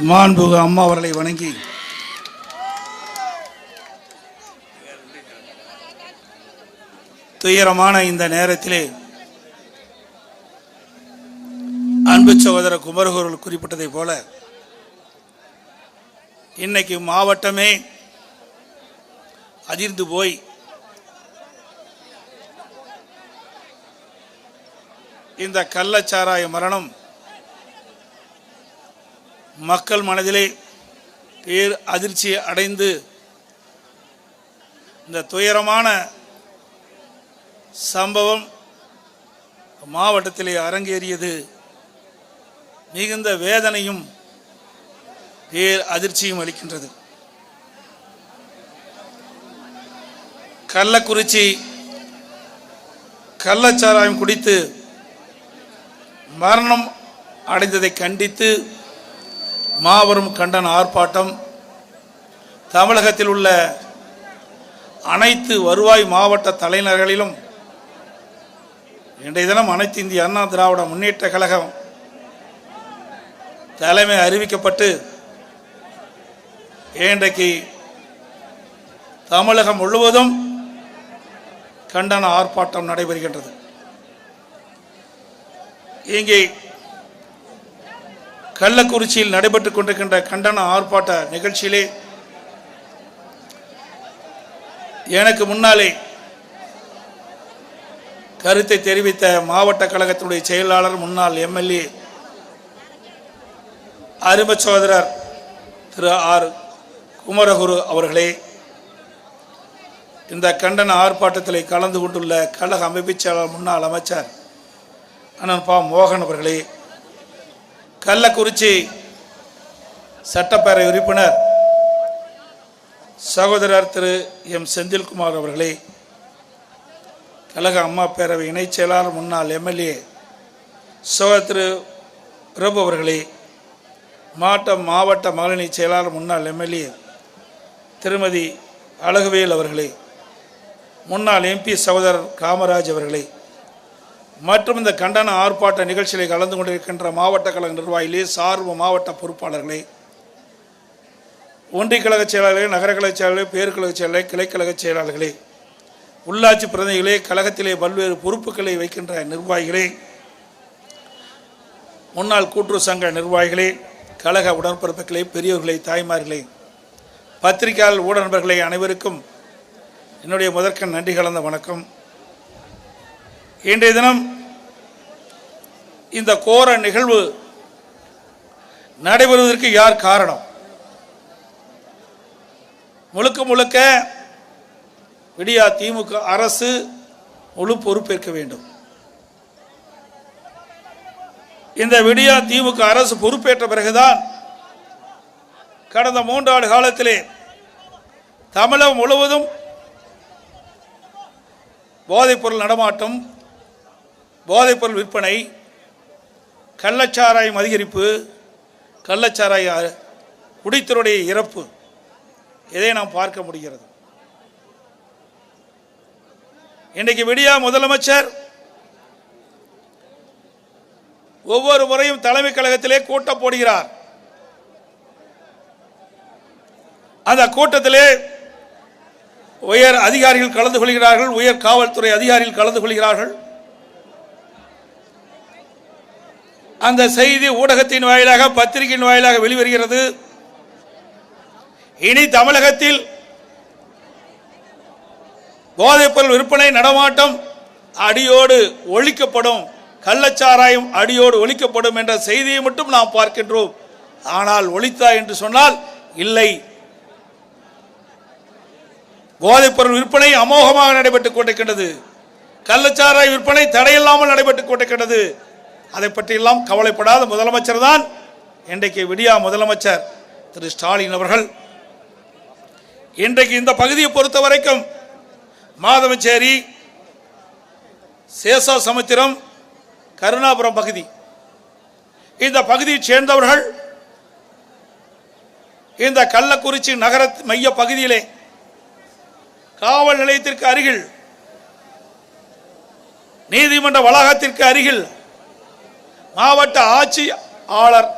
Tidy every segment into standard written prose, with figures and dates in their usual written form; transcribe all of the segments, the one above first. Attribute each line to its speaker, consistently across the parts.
Speaker 1: மாண்புமிகு அம்மா அவர்களை வணங்கி துயரமான இந்த நேரத்திலே அன்பு சகோதர குமரகுருள் குறிப்பிட்டதை போல இன்னைக்கு மாவட்டமே அதிர்ந்து போய் இந்த கள்ளச்சாராய மரணம் மக்கள் மனதிலே பேர் அதிர்ச்சி அடைந்து இந்த துயரமான சம்பவம் மாவட்டத்திலே அரங்கேறியது மிகுந்த வேதனையும் பேர் அதிர்ச்சியும் அளிக்கின்றது. கள்ளக்குறிச்சி கள்ளச்சாராயம் குடித்து மரணம் அடைந்ததை கண்டித்து மாபெரும் கண்டன ஆர்ப்பாட்டம் தமிழகத்தில் உள்ள அனைத்து வருவாய் மாவட்ட தலைநகர்களிலும் இன்றைய தினம் அனைத்து இந்திய அண்ணா திராவிட முன்னேற்ற கழகம் தலைமை அறிவிக்கப்பட்டு இன்றைக்கு தமிழகம் முழுவதும் கண்டன ஆர்ப்பாட்டம் நடைபெறுகின்றது. இங்கே கள்ளக்குறிச்சியில் நடைபெற்றுக் கொண்டிருக்கின்ற கண்டன ஆர்ப்பாட்ட நிகழ்ச்சியிலே எனக்கு முன்னாலே கருத்தை தெரிவித்த மாவட்ட கழகத்தினுடைய செயலாளர் முன்னாள் எம்எல்ஏ அருமை சகோதரர் திரு ஆர் குமரகுரு அவர்களே, இந்த கண்டன ஆர்ப்பாட்டத்தில் கலந்து கொண்டுள்ள கழக அமைப்பு செயலாளர் முன்னாள் அமைச்சர் அண்ணன் பா மோகன் அவர்களே, கள்ளக்குறிச்சி சட்டப்பேரவை உறுப்பினர் சகோதரர் திரு எம் செந்தில்குமார் அவர்களே, கழக அம்மா பேரவை இணைச் செயலாளர் முன்னாள் எம்எல்ஏ சகோதரர் திரு பிரபு அவர்களே, மாவட்ட மகளிரணி செயலாளர் முன்னாள் எம்எல்ஏ திருமதி அழகுவேல் அவர்களே, முன்னாள் எம்பி சகோதரர் காமராஜ் அவர்களே, மற்றும் இந்த கண்டன ஆர்ப்பாட்ட நிகழ்ச்சிகளை கலந்து கொண்டிருக்கின்ற மாவட்ட கழக நிர்வாகிகளே, சார்பு மாவட்ட பொறுப்பாளர்களே, ஒன்றிய கழக செயலாளர்களே, நகர கழக செயலாளர்களே, பேருக்கழக செயலாளர்களே, கிளைக்கழக செயலாளர்களே, உள்ளாட்சி பிரதிநிதிகளே, கழகத்திலே பல்வேறு பொறுப்புகளை வைக்கின்ற நிர்வாகிகளே, முன்னாள் கூட்டுறவு சங்க நிர்வாகிகளே, கழக உடன்பிறப்புகளே, பெரியவர்களே, தாய்மார்களே, பத்திரிகையாளர் ஊடக நண்பர்களே, அனைவருக்கும் என்னுடைய முதற்கண் நன்றி கலந்த வணக்கம். இன்றைய தினம் இந்த கோர நிகழ்வு நடைபெறுவதற்கு யார் காரணம்? முழுக்க முழுக்க விடியா திமுக அரசு முழு பொறுப்பேற்க வேண்டும். இந்த விடியா திமுக அரசு பொறுப்பேற்ற பிறகுதான் கடந்த 3 ஆண்டு காலத்திலே தமிழகம் முழுவதும் போதைப்பொருள் நடமாட்டம், போதைப்பொருள் விற்பனை, கள்ளச்சாராயம் அதிகரிப்பு, கள்ளச்சாராய குடித்தருடைய இறப்பு, இதை நாம் பார்க்க முடிகிறது. இன்றைக்கு விடியா முதலமைச்சர் ஒவ்வொரு முறையும் தலைமை கழகத்திலே கூட்டம் போடுகிறார். அந்த கூட்டத்திலே உயர் அதிகாரிகள் கலந்து கொள்கிறார்கள், உயர் காவல்துறை அதிகாரிகள் கலந்து கொள்கிறார்கள். அந்த செய்தி ஊடகத்தின் வாயிலாக, பத்திரிகையின் வாயிலாக வெளிவருகிறது. இனி தமிழகத்தில் போதைப்பொருள் விற்பனை நடமாட்டம் அடியோடு ஒழிக்கப்படும், கள்ளச்சாராயம் அடியோடு ஒழிக்கப்படும் என்ற செய்தியை மட்டும் நாம் பார்க்கின்றோம். ஆனால் ஒழித்தா என்று சொன்னால் இல்லை. போதைப்பொருள் விற்பனை அமோகமாக நடைபெற்றுக் கொண்டிருக்கின்றது. கள்ளச்சாராய விற்பனை தடையில்லாமல் நடைபெற்றுக் கொண்டிருக்கின்றது. அதை பற்றியெல்லாம் கவலைப்படாத முதலமைச்சர் தான் இன்றைக்கு விடியா முதலமைச்சர் திரு ஸ்டாலின் அவர்கள். இன்றைக்கு இந்த பகுதியை பொறுத்த வரைக்கும் மாதவச்சேரி, சேசா சமுத்திரம், கருணாபுரம் பகுதி, இந்த பகுதியைச் சேர்ந்தவர்கள் இந்த கள்ளக்குறிச்சி நகர மைய பகுதியிலே காவல் நிலையத்திற்கு அருகில், நீதிமன்ற வளாகத்திற்கு அருகில் மாவட்ட ஆட்சியாளர்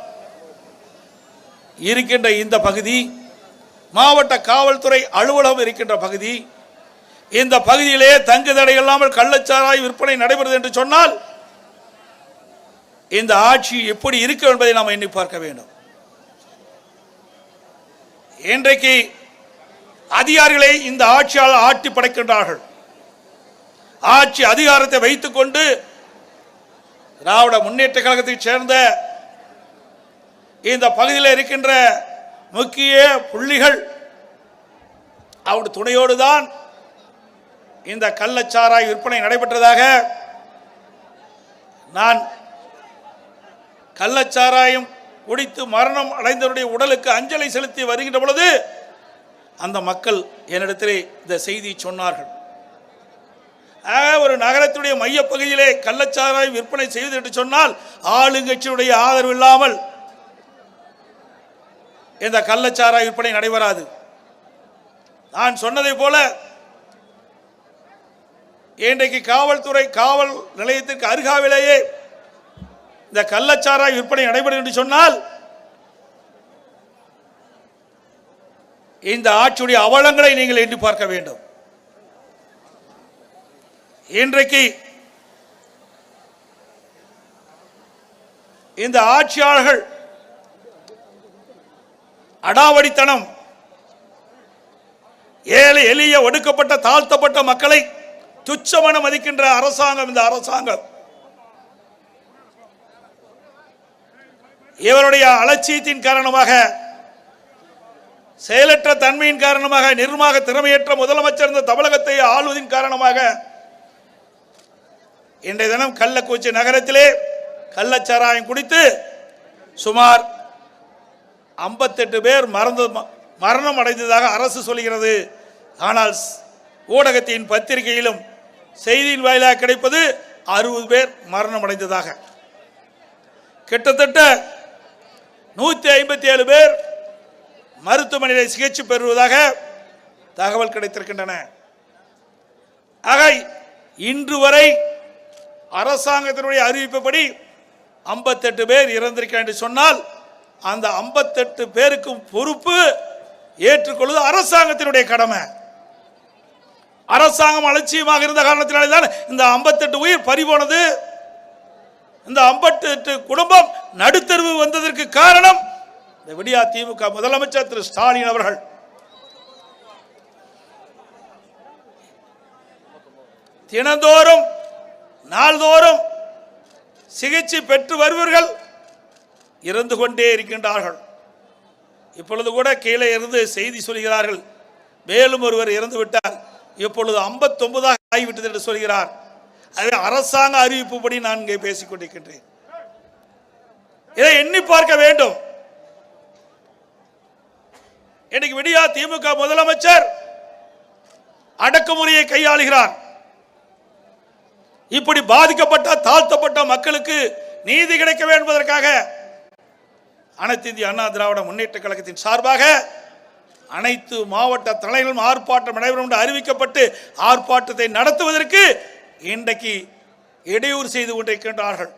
Speaker 1: இருக்கின்ற இந்த பகுதி, மாவட்ட காவல்துறை அலுவலகம் இருக்கின்ற பகுதி, இந்த பகுதியிலே தங்கு தடை இல்லாமல் கள்ளச்சாராய் விற்பனை நடைபெறுது என்று சொன்னால் இந்த ஆட்சி எப்படி இருக்கும் என்பதை நாம் எண்ணி பார்க்க வேண்டும். இன்றைக்கு அதிகாரிகளை இந்த ஆட்சியாளர் ஆட்டி படைக்கின்றார்கள். ஆட்சி அதிகாரத்தை வைத்துக் கொண்டு திராவிட முன்னேற்ற கழகத்தை சேர்ந்த இந்த பகுதியில் இருக்கின்ற முக்கிய புள்ளிகள் அவருடைய துணையோடு தான் இந்த கள்ளச்சாராய் விற்பனை நடைபெற்றதாக நான் கள்ளச்சாராயம் குடித்து மரணம் அடைந்தவருடைய உடலுக்கு அஞ்சலி செலுத்தி வருகின்ற பொழுது அந்த மக்கள் என்னிடத்திலே இந்த செய்தியை சொன்னார்கள். ஒரு நகரத்துடைய மையப்பகுதியிலே கள்ளச்சாராய் விற்பனை செய்வது என்று சொன்னால் ஆளுங்கட்சியுடைய ஆதரவு இல்லாமல் இந்த கள்ளச்சாராய் விற்பனை நடைபெறாது. நான் சொன்னதை போல இன்றைக்கு காவல்துறை காவல் நிலையத்திற்கு அருகாவிலேயே இந்த கள்ளச்சாராய் விற்பனை நடைபெறும் என்று சொன்னால் இந்த ஆட்சியுடைய அவலங்களை நீங்கள் எண்ணி பார்க்க வேண்டும். இன்றைக்கு இந்த ஆட்சியாளர்கள் அடாவடித்தனம், ஏழை எளிய ஒடுக்கப்பட்ட தாழ்த்தப்பட்ட மக்களை துச்சமென மதிக்கின்ற அரசாங்கம் இந்த அரசாங்கம். இவருடைய அலட்சியத்தின் காரணமாக, செயலற்ற தன்மையின் காரணமாக, நிர்வாக திறமையற்ற முதலமைச்சர் இந்த தமிழகத்தை ஆளுவதின் காரணமாக இன்றைய தினம் கள்ளக்குறிச்சி நகரத்திலே கள்ளச்சாராயம் குடித்து சுமார் 58 பேர் மரணம் அடைந்ததாக அரசு சொல்கிறது. ஆனால் ஊடகத்தின் பத்திரிகையிலும் செய்தியின் வாயிலாக கிடைப்பது 60 பேர் மரணம் அடைந்ததாக. கிட்டத்தட்ட 157 பேர் மருத்துவமனையில் சிகிச்சை பெறுவதாக தகவல் கிடைத்திருக்கின்றன. ஆக இன்று வரை அரசாங்கத்தினுடைய அறிவிப்பபடி 58 பேர் இறந்திருக்கிறார் என்று சொன்னால் அந்த 58 பேருக்கும் பொறுப்பு ஏற்றுக்கொள்வது அரசாங்கத்தினுடைய கடமை. அரசாங்கம் அலட்சியமாக இருந்த காரணத்தினாலே தான் இந்த 58 உயிர் பறிபோனது. இந்த 58 குடும்பம் நடுத்தருவு வந்ததற்கு காரணம் இந்த விடியா திமுக முதலமைச்சர் திரு ஸ்டாலின் அவர்கள். தினந்தோறும் நாள்தோறும் சிகிச்சை பெற்று வருவர்கள் இறந்து கொண்டே இருக்கின்றார்கள். இப்பொழுது கூட கீழே இருந்து செய்தி சொல்கிறார்கள், மேலும் ஒருவர் இறந்து விட்டார், இப்பொழுது 59 ஆகிவிட்டது என்று சொல்கிறார். அதே அரசாங்க அறிவிப்புப்படி நான் இங்கே பேசிக் கொண்டிருக்கின்றேன். இதை எண்ணி பார்க்க வேண்டும். இன்னைக்கு விடியா திமுக முதலமைச்சர் அடக்குமுறையை கையாளுகிறார். இப்படி பாதிக்கப்பட்ட தாழ்த்தப்பட்ட மக்களுக்கு நீதி கிடைக்க வேண்டும் என்பதற்காக அனைத்து இந்திய அண்ணா திராவிட முன்னேற்ற கழகத்தின் சார்பாக அனைத்து மாவட்ட தலைவர்களும் ஆர்ப்பாட்டம் நடைபெறும் என்று அறிவிக்கப்பட்டு ஆர்ப்பாட்டத்தை நடத்துவதற்கு இன்றைக்கு இடையூறு செய்து கொண்டிருக்கின்றார்கள்.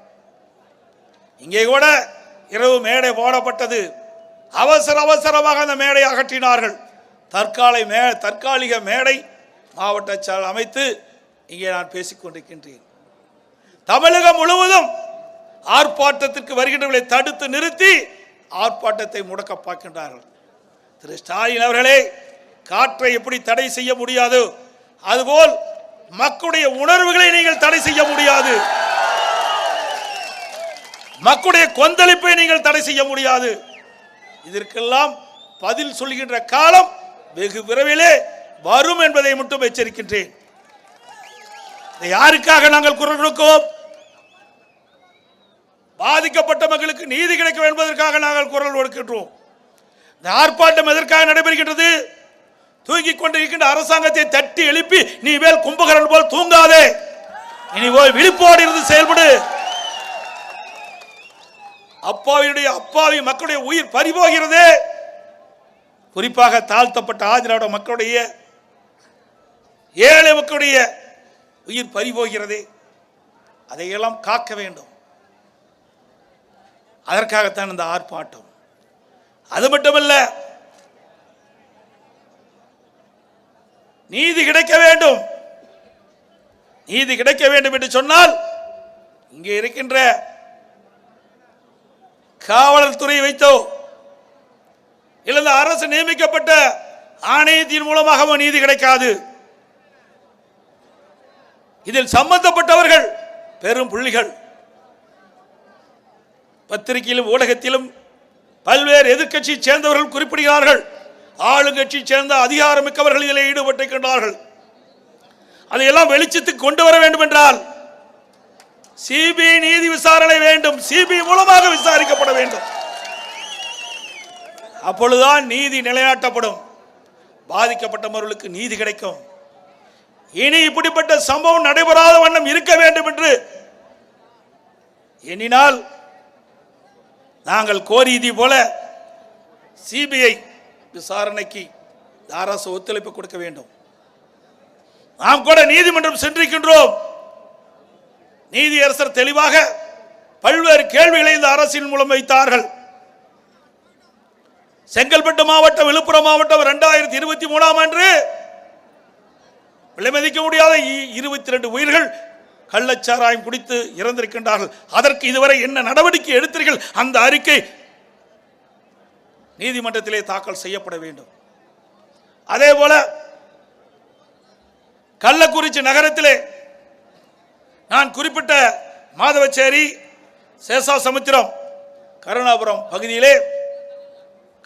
Speaker 1: இங்கே கூட இரவு மேடை போடப்பட்டது. அவசரமாக அந்த மேடை அகற்றினார்கள். தற்காலிக மேடை மாவட்ட செயலர் அமைத்து இங்கே நான் பேசிக் கொண்டிருக்கின்றேன். தமிழகம் முழுவதும் ஆர்ப்பாட்டத்திற்கு வருகின்றவர்களை தடுத்து நிறுத்தி ஆர்ப்பாட்டத்தை முடக்க பார்க்கின்றார்கள். திரு ஸ்டாலின் அவர்களே, காற்றை எப்படி தடை செய்ய முடியாது, அதுபோல் மக்களுடைய உணர்வுகளை நீங்கள் தடை செய்ய முடியாது, மக்களுடைய கொந்தளிப்பை நீங்கள் தடை செய்ய முடியாது. இதற்கெல்லாம் பதில் சொல்கின்ற காலம் வெகு விரைவிலே வரும் என்பதை மட்டும் எச்சரிக்கின்றேன். யாருக்காக நாங்கள் குரல் கொடுக்கிறோம்? பாதிக்கப்பட்ட மக்களுக்கு நீதி கிடைக்கும் என்பதற்காக நாங்கள் குரல் கொடுக்கின்றோம். இந்த ஆர்ப்பாட்டம் எதற்காக நடைபெறுகின்றது? தூங்கிக் கொண்டிருக்கின்ற அரசாங்கத்தை தட்டி எழுப்பி நீ வேல் கும்பகரன் போல் தூங்காதே, இனி போய் விழிப்போடு இருந்து செயல்படு. அப்பாவி மக்களுடைய உயிர் பறிபோகிறது. குறிப்பாக தாழ்த்தப்பட்ட ஆதிராவிட மக்களுடைய, ஏழை மக்களுடைய உயிர் பறிபோகிறது. அதையெல்லாம் காக்க வேண்டும். அதற்காகத்தான் இந்த ஆர்ப்பாட்டம். அது மட்டுமல்ல, நீதி கிடைக்க வேண்டும். நீதி கிடைக்க வேண்டும் என்று சொன்னால் இங்கே இருக்கின்ற காவலர் துறை வைத்தோ இல்ல அரசு நியமிக்கப்பட்ட ஆணையத்தின் மூலமாக நீதி கிடைக்காது. இதில் சம்பந்தப்பட்டவர்கள் பெரும் புள்ளிகள். பத்திரிகையிலும் ஊடகத்திலும் பல்வேறு எதிர்க்கட்சியை சேர்ந்தவர்கள் குறிப்பிடுகிறார்கள். ஆளுங்கட்சி சேர்ந்த அதிகாரமிக்கவர்கள் இதில் ஈடுபட்டிருக்கின்றார்கள். அதையெல்லாம் வெளிச்சத்துக்கு கொண்டு வர வேண்டும் என்றால் சிபிஐ நீதி விசாரணை வேண்டும். சிபிஐ மூலமாக விசாரிக்கப்பட வேண்டும். அப்பொழுதுதான் நீதி நிலைநாட்டப்படும், பாதிக்கப்பட்டவர்களுக்கு நீதி கிடைக்கும். இனி இப்படிப்பட்ட சம்பவம் நடைபெறாத வண்ணம் இருக்க வேண்டும் என்று எண்ணினால் நாங்கள் கோரியதை போல சிபிஐ விசாரணைக்கு அரசு ஒத்துழைப்பு கொடுக்க வேண்டும். நாம் கூட நீதிமன்றம் சென்றிருக்கின்றோம். நீதியரசர் தெளிவாக பல்வேறு கேள்விகளை இந்த அரசின் மூலம் வைத்தார்கள். செங்கல்பட்டு மாவட்டம், விழுப்புரம் மாவட்டம் 2023 ஆண்டு விலைமதிக்க முடியாத 22 உயிர்கள் கள்ளச்சாராயம் குடித்து இறந்திருக்கின்றார்கள். அதற்கு இதுவரை என்ன நடவடிக்கை எடுத்தீர்கள்? அந்த அறிக்கை நீதிமன்றத்திலே தாக்கல் செய்யப்பட வேண்டும். அதே போல கள்ளக்குறிச்சி நகரத்திலே நான் குறிப்பிட்ட மாதவச்சேரி, சேஷாசமுத்திரம், கருணாபுரம் பகுதியிலே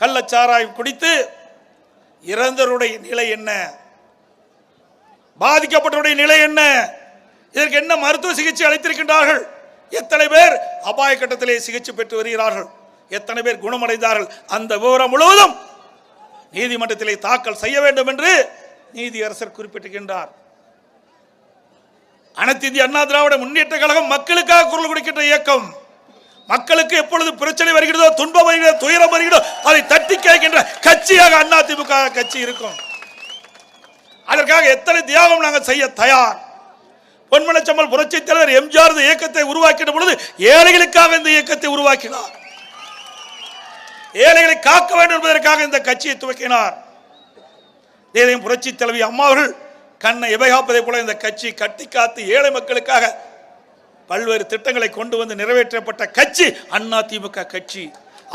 Speaker 1: கள்ளச்சாராயம் குடித்து இறந்தவருடைய நிலை என்ன, பாதிக்கப்பட்டவருடைய நிலை என்ன, இதற்கு என்ன மருத்துவ சிகிச்சை அளித்திருக்கின்றார்கள், எத்தனை பேர் அபாய கட்டத்திலே சிகிச்சை பெற்று வருகிறார்கள், எத்தனை பேர் குணமடைந்தார்கள், அந்த விவரம் முழுவதும் நீதிமன்றத்திலே தாக்கல் செய்ய வேண்டும் என்று நீதியரசர் குறிப்பிட்டிருக்கின்றார். அனைத்து இந்திய அண்ணா திராவிட முன்னேற்ற கழகம் மக்களுக்காக குரல் கொடுக்கின்ற இயக்கம். மக்களுக்கு எப்பொழுது பிரச்சனை வருகிறதோ, துன்பம் வருகிறதோ, துயரம் வருகிறதோ அதை தட்டி கேட்கின்ற கட்சியாக அதிமுக கட்சி இருக்கும். அதற்காக எத்தனை தியாகம் நாங்கள் செய்ய தயார். பொன்மனச்சம்மல் புரட்சி தலைவர் எம்ஜிஆர் இந்த இயக்கத்தை உருவாக்கின பொழுது ஏழைகளுக்காக இந்த இயக்கத்தை உருவாக்கினார். ஏழைகளை காக்க வேண்டும் என்பதற்காக இந்த கட்சியை துவக்கினார். தேதையும் புரட்சி தலைவி அம்மா அவர்கள் கண்ணை எபைகாப்பதை போல இந்த கட்சி கட்டி காத்து ஏழை மக்களுக்காக பல்வேறு திட்டங்களை கொண்டு வந்து நிறைவேற்றப்பட்ட கட்சி அதிமுக கட்சி.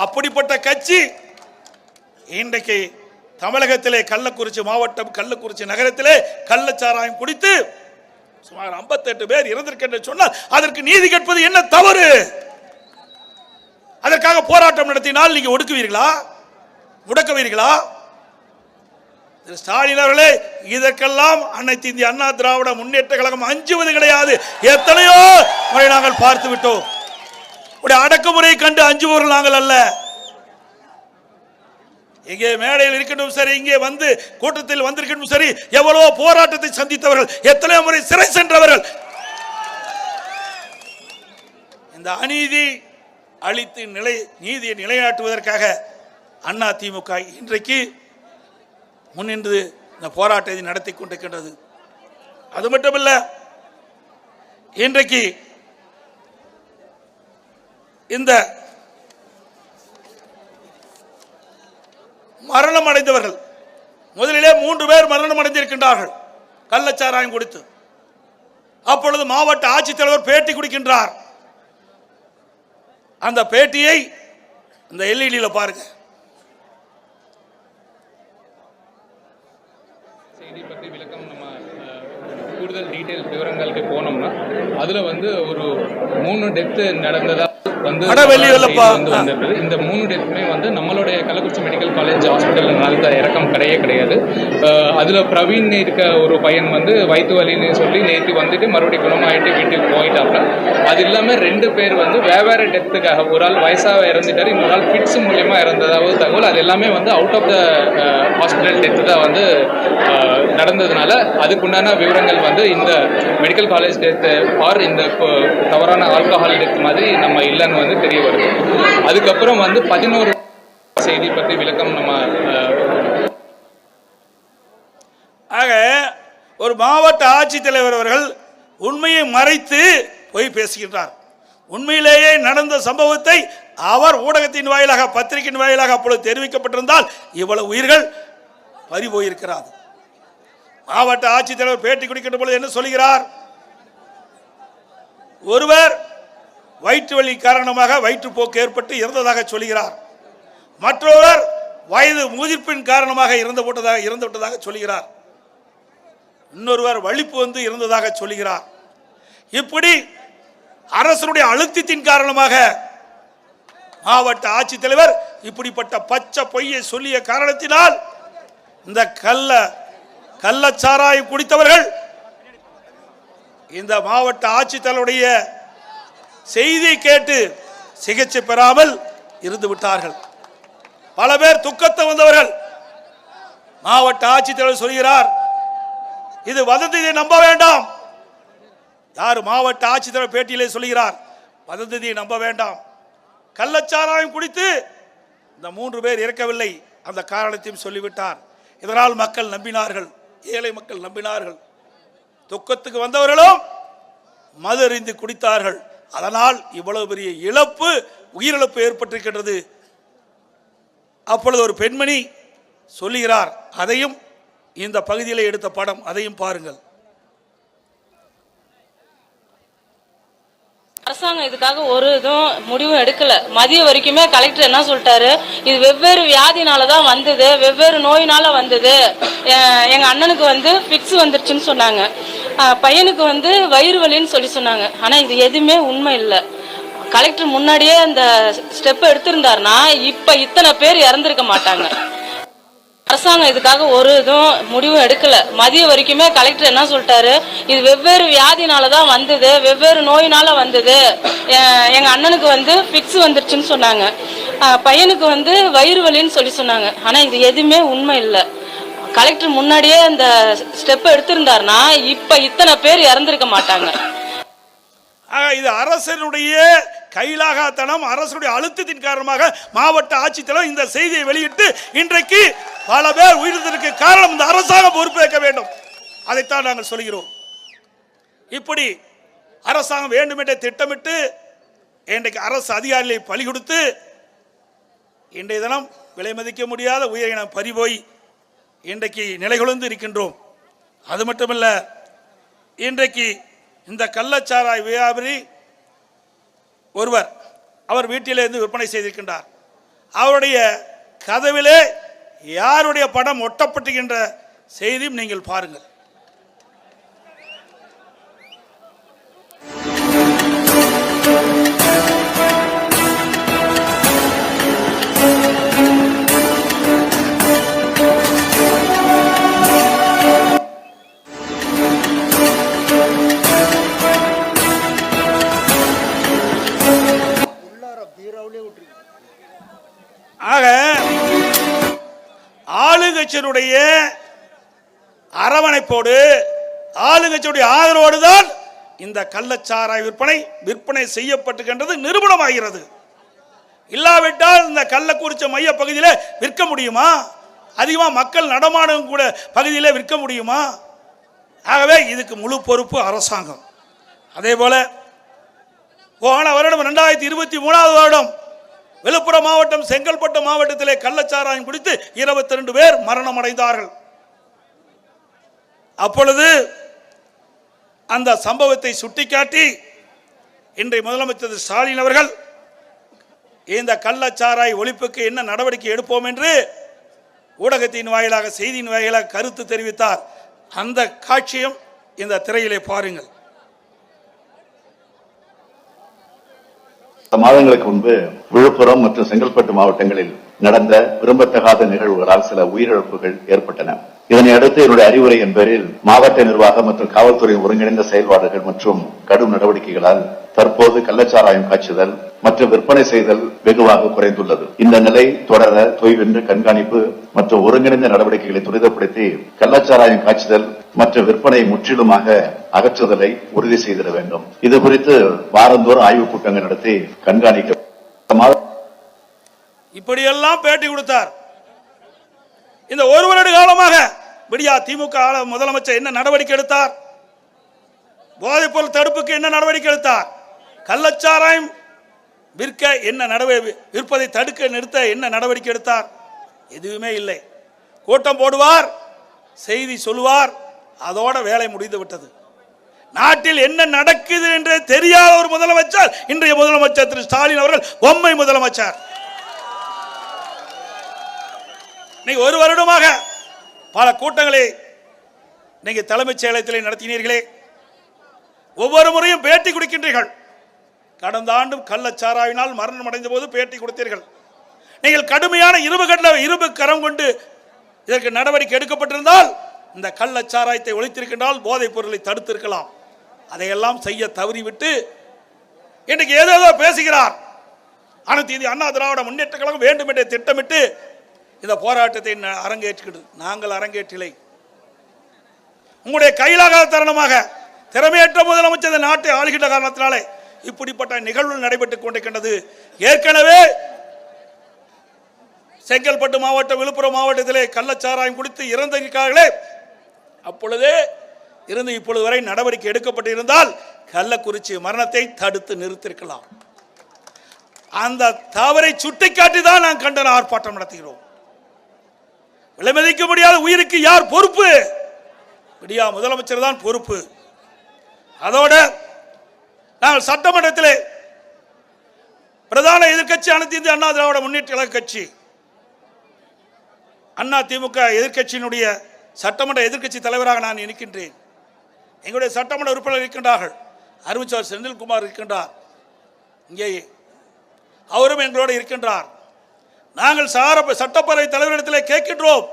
Speaker 1: அப்படிப்பட்ட கட்சி இன்றைக்கு தமிழகத்திலே கள்ளக்குறிச்சி மாவட்டம், கள்ளக்குறிச்சி நகரத்திலே கள்ளச்சாராயம் குடித்து சுமார் 58 பேர் இறந்திருக்கின்ற சொன்னால் அதற்கு நீதி கேட்பது என்ன தவறு? அதற்காக போராட்டம் நடத்தினால் நீங்க ஒடுக்குவீர்களா, முடக்குவீர்களா? ஸ்டாலின் அவர்களே, இதற்கெல்லாம் அனைத்து இந்திய அண்ணா திராவிட முன்னேற்ற கழகம் அஞ்சுவது கிடையாது. எத்தனையோ முறை நாங்கள் பார்த்து விட்டோம். அடக்குமுறையை கண்டு அஞ்சுபவர்கள் நாங்கள் அல்ல. இங்கே மேடையில் இருக்கட்டும் சரி, இங்கே வந்து கூட்டத்தில் வந்திருக்கட்டும் சரி, எவ்வளவோ போராட்டத்தை சந்தித்தவர்கள், எத்தனையோ முறை சிறை சென்றவர்கள். இந்த அநீதி அளித்து நீதியை நிலைநாட்டுவதற்காக அதிமுக இன்றைக்கு முன்னின்று இந்த போராட்டத்தை நடத்தி கொண்டிருக்கின்றது. அது மட்டுமல்ல, இன்றைக்கு இந்த மரணம் அடைந்தவர்கள் முதலிலே 3 பேர் மரணம் அடைந்திருக்கின்றார்கள் கள்ளச்சாராயம் குடித்து. அப்பொழுது மாவட்ட ஆட்சித்தலைவர் பேட்டி கொடுக்கின்றார். அந்த பேட்டியை இந்த எல்இடியில பாருங்க.
Speaker 2: செய்தி பற்றி விளக்கம் நம்ம கூடுதல் டீட்டெயில் விவரங்களுக்கு போனோம்னா அதுல வந்து ஒரு 3 டெத்து நடந்ததா வந்து வந்திருக்குது. இந்த 3 டெத்துமே வந்து நம்மளுடைய கள்ளக்குறிச்சி மெடிக்கல் காலேஜ் ஹாஸ்பிட்டலில் நடந்த இறக்கம் கிடையாது. அதில் பிரவீன் இருக்க ஒரு பையன் வந்து வயிற்று வலின்னு சொல்லி நேற்று வந்துட்டு மறுபடியும் குணமாயிட்டு வீட்டுக்கு போயிட்டாப்ல. அது இல்லாமல் 2 பேர் வந்து வேறு டெத்துக்காக, ஒரு ஆள் வயசாக இறந்துட்டார், இன்னொரு ஆள் ஃபிட்ஸ் மூலியமாக இறந்ததாவது தகவல். அது எல்லாமே வந்து out of the hospital death தான் வந்து நடந்ததுனால அதுக்குண்டான விவரங்கள் வந்து இந்த மெடிக்கல் காலேஜ் டெத்து ஆர் இந்த தவறான ஆல்கஹால் டெத் மாதிரி நம்ம இல்லைன்னு வந்து தெரிய வருது. அதுக்கப்புறம் வந்து 11 செய்தி பற்றி விளக்கம் நம்ம
Speaker 1: ஆக ஒரு மாவட்ட ஆட்சித்தலைவர் அவர்கள் உண்மையை மறைத்து போய் பேசுகின்றார். உண்மையிலேயே நடந்த சம்பவத்தை அவர் ஊடகத்தின் வாயிலாக, பத்திரிகையின் வாயிலாக அப்பொழுது தெரிவிக்கப்பட்டிருந்தால் இவ்வளவு உயிர்கள் பறிபோயிருக்கிறார். மாவட்ட ஆட்சித்தலைவர் பேட்டி கொடுக்கின்ற பொழுது என்ன சொல்கிறார்? ஒருவர் வயிற்று வலி காரணமாக வயிற்றுப்போக்கு ஏற்பட்டு இறந்ததாக சொல்கிறார். மற்றொருவர் வயது முதிர்ப்பின் காரணமாக இறந்து விட்டதாக சொல்கிறார். இன்னொருவர் வலிப்பு வந்து இருந்ததாக சொல்கிறார். இப்படி அரசனுடைய அழுத்தத்தின் காரணமாக மாவட்ட ஆட்சித்தலைவர் இப்படிப்பட்ட பச்சை பொய்யை சொல்லிய காரணத்தினால் இந்த கள்ளச்சாராயம் குடித்தவர்கள் இந்த மாவட்ட ஆட்சித்தலைவருடைய செய்தியை கேட்டு சிகிச்சை பெறாமல் இருந்து விட்டார்கள். பல பேர் துக்கத்தை வந்தவர்கள். மாவட்ட ஆட்சித்தலைவர் சொல்கிறார், இது வதந்தியை நம்ப வேண்டாம். யார்? மாவட்ட ஆட்சித்தலைவர் பேட்டியிலே சொல்கிறார், வதந்தியை நம்ப வேண்டாம். கள்ளச்சாராயம் குடித்து இந்த 3 பேர் இறக்கவில்லை, அந்த காரணத்தையும் சொல்லிவிட்டார். இதனால் மக்கள் நம்பினார்கள், ஏழை மக்கள் நம்பினார்கள். துக்கத்துக்கு வந்தவர்களும் மது அறிந்து குடித்தார்கள். அதனால் இவ்வளவு பெரிய இழப்பு, உயிரிழப்பு ஏற்பட்டிருக்கின்றது. அப்பொழுது ஒரு பெண்மணி சொல்லுகிறார், அதையும் இந்த பகுதியில் எடுத்த படம், அதையும் பாருங்கள்.
Speaker 3: அரசாங்கம் இதுக்காக ஒரு இதுவும் முடிவும் எடுக்கல. மதியம் வரைக்குமே கலெக்டர் என்ன சொல்லிட்டாரு, இது வெவ்வேறு வியாதினால தான் வந்தது, வெவ்வேறு நோயினால வந்தது. எங்க அண்ணனுக்கு வந்து ஃபிக்ஸ் வந்துருச்சுன்னு சொன்னாங்க, பையனுக்கு வந்து வயிறு வலின்னு சொன்னாங்க. ஆனா இது எதுவுமே உண்மை இல்லை. கலெக்டர் முன்னாடியே அந்த ஸ்டெப் எடுத்திருந்தாருன்னா இப்ப இத்தனை பேர் இறந்திருக்க மாட்டாங்க. அரசாங்கம் இதுக்காக ஒரு இதுவும் முடிவும் எடுக்கல. மதியம் வரைக்குமே கலெக்டர் என்ன சொல்லிட்டாரு, இது வெவ்வேறு வியாதினால தான் வந்தது, வெவ்வேறு நோயினால வந்தது. எங்க அண்ணனுக்கு வந்து ஃபிக்ஸ் வந்துருச்சுன்னு சொன்னாங்க, பையனுக்கு வந்து வயிறு வலின்னு சொன்னாங்க. ஆனா இது எதுவுமே உண்மை இல்லை. கலெக்டர் முன்னாடியே அந்த ஸ்டெப் எடுத்திருந்தாருன்னா இப்ப இத்தனை பேர் இறந்திருக்க மாட்டாங்க.
Speaker 1: இது அரசனுடைய கைலாகத்தனம், அரசுடைய அழுத்தத்தின் காரணமாக மாவட்ட ஆட்சித்தலைவர் இந்த செய்தியை வெளியிட்டு இன்றைக்கு பல பேர் உயிரிழந்ததற்கு காரணம் இந்த அரசாங்கம் பொறுப்பேற்க வேண்டும். அதைத்தான் நாங்கள் சொல்கிறோம். இப்படி அரசாங்கம் வேண்டுமென்றே திட்டமிட்டு இன்றைக்கு அரசு அதிகாரிகளை பலி கொடுத்து இன்றைய தினம் விலை மதிக்க முடியாத உயிரினம் பறிபோய் இன்றைக்கு நிலைகுலந்து இருக்கின்றோம். அது மட்டுமல்ல, இன்றைக்கு இந்த கள்ளச்சாராய வியாபாரி ஒருவர் அவர் வீட்டிலிருந்து விற்பனை செய்திருக்கின்றார். அவருடைய கதவிலே யாருடைய படம் ஒட்டப்பட்டுகின்ற செய்தியும் நீங்கள் பாருங்கள். ஆக ஆளுங்கட்சியினுடைய அரவணைப்போடு, ஆளுங்கட்சியுடைய ஆதரவோடு தான் இந்த கள்ளச்சாராய விற்பனை செய்யப்பட்டுகின்றது நிரூபணமாகிறது. இல்லாவிட்டால் இந்த கள்ளக்குறிச்சி மைய பகுதியில் விற்க முடியுமா? அதிகமாக மக்கள் நடமாடும் கூட பகுதியில் விற்க முடியுமா? ஆகவே இதுக்கு முழு பொறுப்பு அரசாங்கம். அதே போல போன வருடம் 2023 வருடம் விழுப்புரம் மாவட்டம், செங்கல்பட்டு மாவட்டத்திலே கள்ளச்சாராயம் குடித்து 22 பேர் மரணம் அடைந்தார்கள். அப்பொழுது அந்த சம்பவத்தை சுட்டிக்காட்டி இன்றைய முதலமைச்சர் ஸ்டாலின் அவர்கள் இந்த கள்ளச்சாராய ஒழிப்புக்கு என்ன நடவடிக்கை எடுப்போம் என்று ஊடகத்தின் வாயிலாக, செய்தியின் வாயிலாக கருத்து தெரிவித்தார். அந்த காட்சியும் இந்த திரையிலே பாருங்கள்.
Speaker 4: மாதங்களுக்கு முன்பு விழுப்புரம் மற்றும் செங்கல்பட்டு மாவட்டங்களில் நடந்த விரும்பத்தகாத நிகழ்வுகளால் சில உயிரிழப்புகள் ஏற்பட்டன. இதனை அடுத்து என்னுடைய அறிவுரையின் பேரில் மாவட்ட நிர்வாகம் மற்றும் காவல்துறை ஒருங்கிணைந்த செயல்பாடுகள் மற்றும் கடும் நடவடிக்கைகளால் தற்போது கள்ளச்சாராயம் காய்ச்சுதல் மற்றும் விற்பனை செய்தல் வெகுவாக குறைந்துள்ளது. இந்த நிலை தொடர தொய்வின்றி கண்காணிப்பு மற்றும் ஒருங்கிணைந்த நடவடிக்கைகளை துரிதப்படுத்தி கள்ளச்சாராயம் காய்ச்சுதல் மற்றும் விற்பனை முற்றிலுமாக அகற்றுதலை உறுதி செய்திட வேண்டும். இது குறித்து வாரந்தோறும் ஆய்வுக் கூட்டங்கள் நடத்தி கண்காணிக்க.
Speaker 1: இப்படியெல்லாம் பேட்டி கொடுத்தார். இந்த ஒரு வருட காலமாக விடியா திமுக முதலமைச்சர் என்ன நடவடிக்கை எடுத்தார்? போதைப்பொருள் தடுப்புக்கு என்ன நடவடிக்கை எடுத்தார்? கள்ளச்சாராயம் விற்க என்ன விற்பதை தடுக்க நிறுத்த என்ன நடவடிக்கை எடுத்தார்? எதுவுமே இல்லை. கூட்டம் போடுவார், செய்தி சொல்லுவார், அதோட வேலை முடிந்து விட்டது. நாட்டில் என்ன நடக்குது என்று தெரியாத ஒரு முதலமைச்சர் இன்றைய முதலமைச்சர் திரு ஸ்டாலின் அவர்கள் பொம்மை முதலமைச்சர். நீங்க ஒரு வருடமாக பல கூட்டங்களை நீங்க தலைமைச் செயலகத்திலே நடத்தினீர்களே, ஒவ்வொரு முறையும் பேட்டி கொடுக்கின்றீர்கள். கடந்த ஆண்டும் கள்ளச்சாராயினால் மரணம் அடைந்த போது பேட்டி கொடுத்தீர்கள். நீங்கள் கடுமையான இரும்பு கரம் கொண்டு இதற்கு நடவடிக்கை எடுக்கப்பட்டிருந்தால் இந்த கள்ளச்சாராயத்தை ஒழித்திருக்கின்றால் போதைப் பொருளை தடுத்திருக்கலாம். அதையெல்லாம் செய்ய தவறிவிட்டு இன்றைக்கு ஏதேதோ பேசுகிறார். அனைத்து இந்திய அண்ணா திராவிட முன்னேற்ற கழகம் வேண்டும் என்று திட்டமிட்டு இந்த போராட்டத்தை அரங்கேற்று நாங்கள் அரங்கேற்றிலை. உங்களுடைய கையிலாக தருணமாக திறமையற்ற முதலமைச்சர் நாட்டை ஆளுகின்ற காரணத்தினாலே இப்படிப்பட்ட நிகழ்வுகள் நடைபெற்றுக் கொண்டிருக்கின்றது. ஏற்கனவே செங்கல்பட்டு மாவட்டம், விழுப்புரம் மாவட்டத்திலே கள்ளச்சாராயம் குடித்து இறந்திருக்கிறார்களே, அப்பொழுதே இருந்து இப்பொழுது வரை நடவடிக்கை எடுக்கப்பட்டிருந்தால் கள்ளக்குறிச்சி மரணத்தை தடுத்து நிறுத்திருக்கலாம். அந்த தவறை சுட்டிக்காட்டி தான் நாம் கண்டன ஆர்ப்பாட்டம் நடத்துகிறோம். விலைமதிக்க முடியாத உயிருக்கு யார் பொறுப்பு? விடியா முதலமைச்சர் தான் பொறுப்பு. அதோட நாங்கள் சட்டமன்றத்திலே பிரதான எதிர்க்கட்சி அனைத்து இந்திய அண்ணா திராவிட முன்னேற்ற கழக கட்சி, அண்ணா திமுக எதிர்க்கட்சியினுடைய சட்டமன்ற எதிர்க்கட்சி தலைவராக நான் இருக்கின்றேன். எங்களுடைய சட்டமன்ற உறுப்பினர் இருக்கின்றார்கள். அருமைச்சர் செந்தில்குமார் இருக்கின்றார், இங்கே அவரும் எங்களோடு இருக்கின்றார். நாங்கள் சட்டப்பேரவை தலைவரிடத்தில் கேட்கின்றோம்.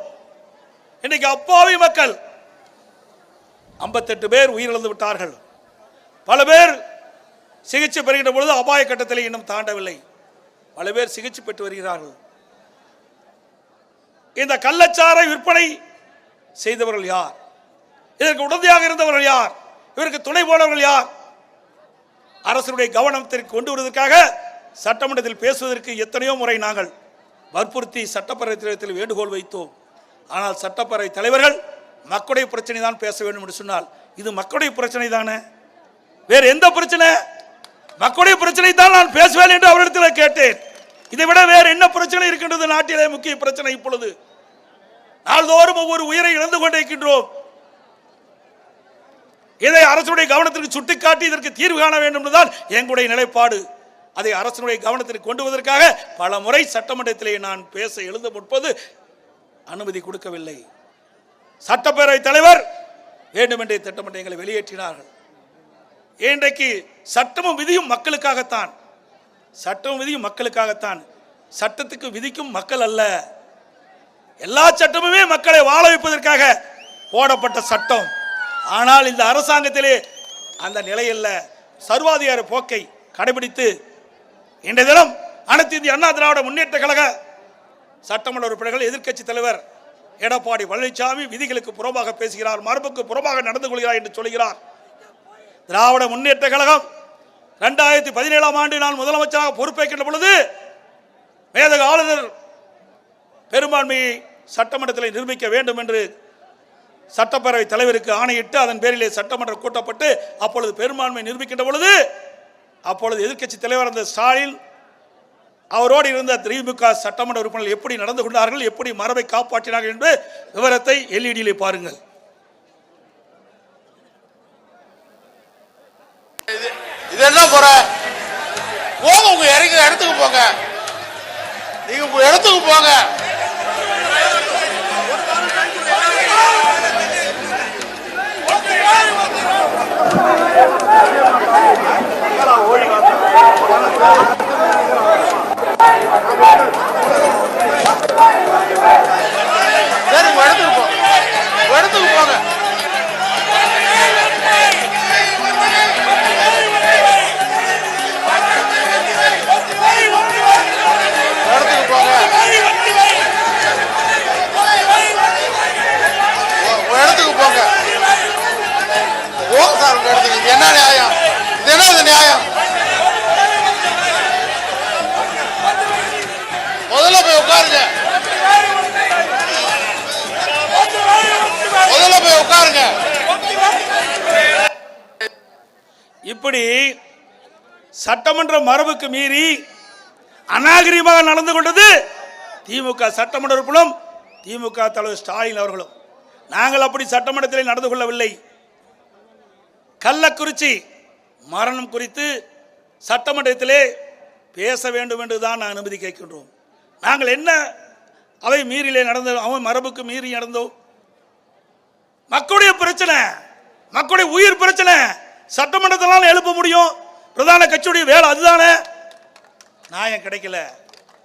Speaker 1: இன்னைக்கு அப்பாவி மக்கள் 58 பேர் உயிரிழந்து விட்டார்கள். பல பேர் சிகிச்சை பெறுகின்ற பொழுது அபாய கட்டத்தில் இன்னும் தாண்டவில்லை. பல பேர் சிகிச்சை பெற்று வருகிறார்கள். இந்த கள்ளச்சாரை விற்பனை செய்தவர்கள் யார்? இதற்கு உடந்தையாக இருந்தவர்கள் யார்? இவருக்கு துணை போனவர்கள் யார்? அரசுடைய கவனத்திற்கு கொண்டு வருவதற்காக சட்டமன்றத்தில் பேசுவதற்கு எத்தனையோ முறை நாங்கள் வற்புறுத்தி சட்டப்பேரவை தலைவர்கள் வேண்டுகோள் வைத்தோம். ஆனால் சட்டப்பேரவை தலைவர்கள் மக்களுடைய பிரச்சனை தான் பேச வேண்டும் என்று சொன்னால் இது மக்களுடைய பிரச்சனை தானே, வேறு எந்த பிரச்சனை? மக்களுடைய பிரச்சனை தான் நான் பேசுவேன் என்று அவரிடத்தில் கேட்டேன். இதை விட வேறு என்ன பிரச்சனை இருக்கின்றது? நாட்டிலே முக்கிய பிரச்சனை இப்பொழுது நாள்தோறும் ஒவ்வொரு உயிரை இழந்து கொண்டிருக்கின்றோம். இதை அரசுடைய கவனத்திற்கு சுட்டிக்காட்டி இதற்கு தீர்வு காண வேண்டும் என்றுதான் எங்களுடைய நிலைப்பாடு. அதை அரசுடைய கவனத்திற்கு கொண்டு வருவதற்காக பல முறை சட்டமன்றத்திலே நான் பேச எழுத முற்பது அனுமதி கொடுக்கவில்லை. சட்டப்பேரவை தலைவர் வேண்டுமென்றே திட்டமிட்டு எங்களை வெளியேற்றினார்கள். இன்றைக்கு சட்டமும் விதியும் மக்களுக்காகத்தான். சட்டமும் விதியும் மக்களுக்காகத்தான். சட்டத்துக்கு விதிக்கும் மக்கள் அல்ல. எல்லா சட்டமுமே மக்களை வாழ வைப்பதற்காக போடப்பட்ட சட்டம். ஆனால் இந்த அரசாங்கத்திலே அந்த நிலையில் சர்வாதிகார போக்கை கடைபிடித்து இன்றைய தினம் அனைத்து இந்திய அண்ணா திராவிட முன்னேற்ற கழக சட்டமன்ற உறுப்பினர்கள் எதிர்க்கட்சி தலைவர் எடப்பாடி பழனிசாமி விதிகளுக்கு புறம்பாக பேசுகிறார், மரபுக்கு புறம்பாக நடந்து கொள்கிறார் என்று சொல்கிறார். திராவிட முன்னேற்ற கழகம் 2017ஆம் ஆண்டு நான் முதலமைச்சராக பொறுப்பேற்கின்ற பொழுது மேதக ஆளுநர் பெரும்பான்மையை சட்டமன்றத்தில் நிரூபிக்க வேண்டும் என்று சட்டப்பேரவை தலைவருக்கு ஆணையிட்டு அதன் பேரிலே சட்டமன்றம் கூட்டப்பட்டு அப்பொழுது பெரும்பான்மை நிரூபிக்கின்ற பொழுது அப்பொழுது எதிர்க்கட்சி தலைவர் அந்த ஸ்டாலின் அவரோடு இருந்த திமுக சட்டமன்ற உறுப்பினர்கள் எப்படி நடந்து கொண்டார்கள், எப்படி மரபை காப்பாற்றினார்கள் என்று விவரத்தை எல்இடியிலே பாருங்கள்.
Speaker 5: இது என்ன போற? போங்க, உங்க இடத்துக்கு போங்க. நீங்க உங்க இடத்துக்கு போங்க. சரி, உங்க இடத்துக்கு போங்க. இடத்துக்கு போங்க. இடத்துக்கு போங்க. போங்க சார், உங்க இடத்துக்கு. இது என்ன நியாயம்? இது என்ன இது நியாயம்? முதல்ல போய் உட்காருங்க. முதல்ல போய் உட்காருங்க.
Speaker 1: இப்படி சட்டமன்ற மரபுக்கு மீறி அநாகரிகமாக நடந்து கொண்டது திமுக சட்டமன்ற உறுப்பினரும் திமுக தலைவர் ஸ்டாலின் அவர்களும். நாங்கள் அப்படி சட்டமன்றத்தில் நடந்து கொள்ளவில்லை. கள்ளக்குறிச்சி மரணம் குறித்து சட்டமன்றத்திலே பேச வேண்டும் என்று தான் நான் அனுமதி கேட்கின்றோம். நாங்கள் என்ன அவை மீறிலே நடந்தோம், அவன் மரபுக்கு மீறி நடந்தோம். மக்களுடைய பிரச்சனை, மக்களுடைய உயிர் பிரச்சனை சட்டமன்றத்தினால எழுப்ப முடியும். பிரதான கட்சியுடைய வேலை அதுதானே. நியாயம் கிடைக்கல.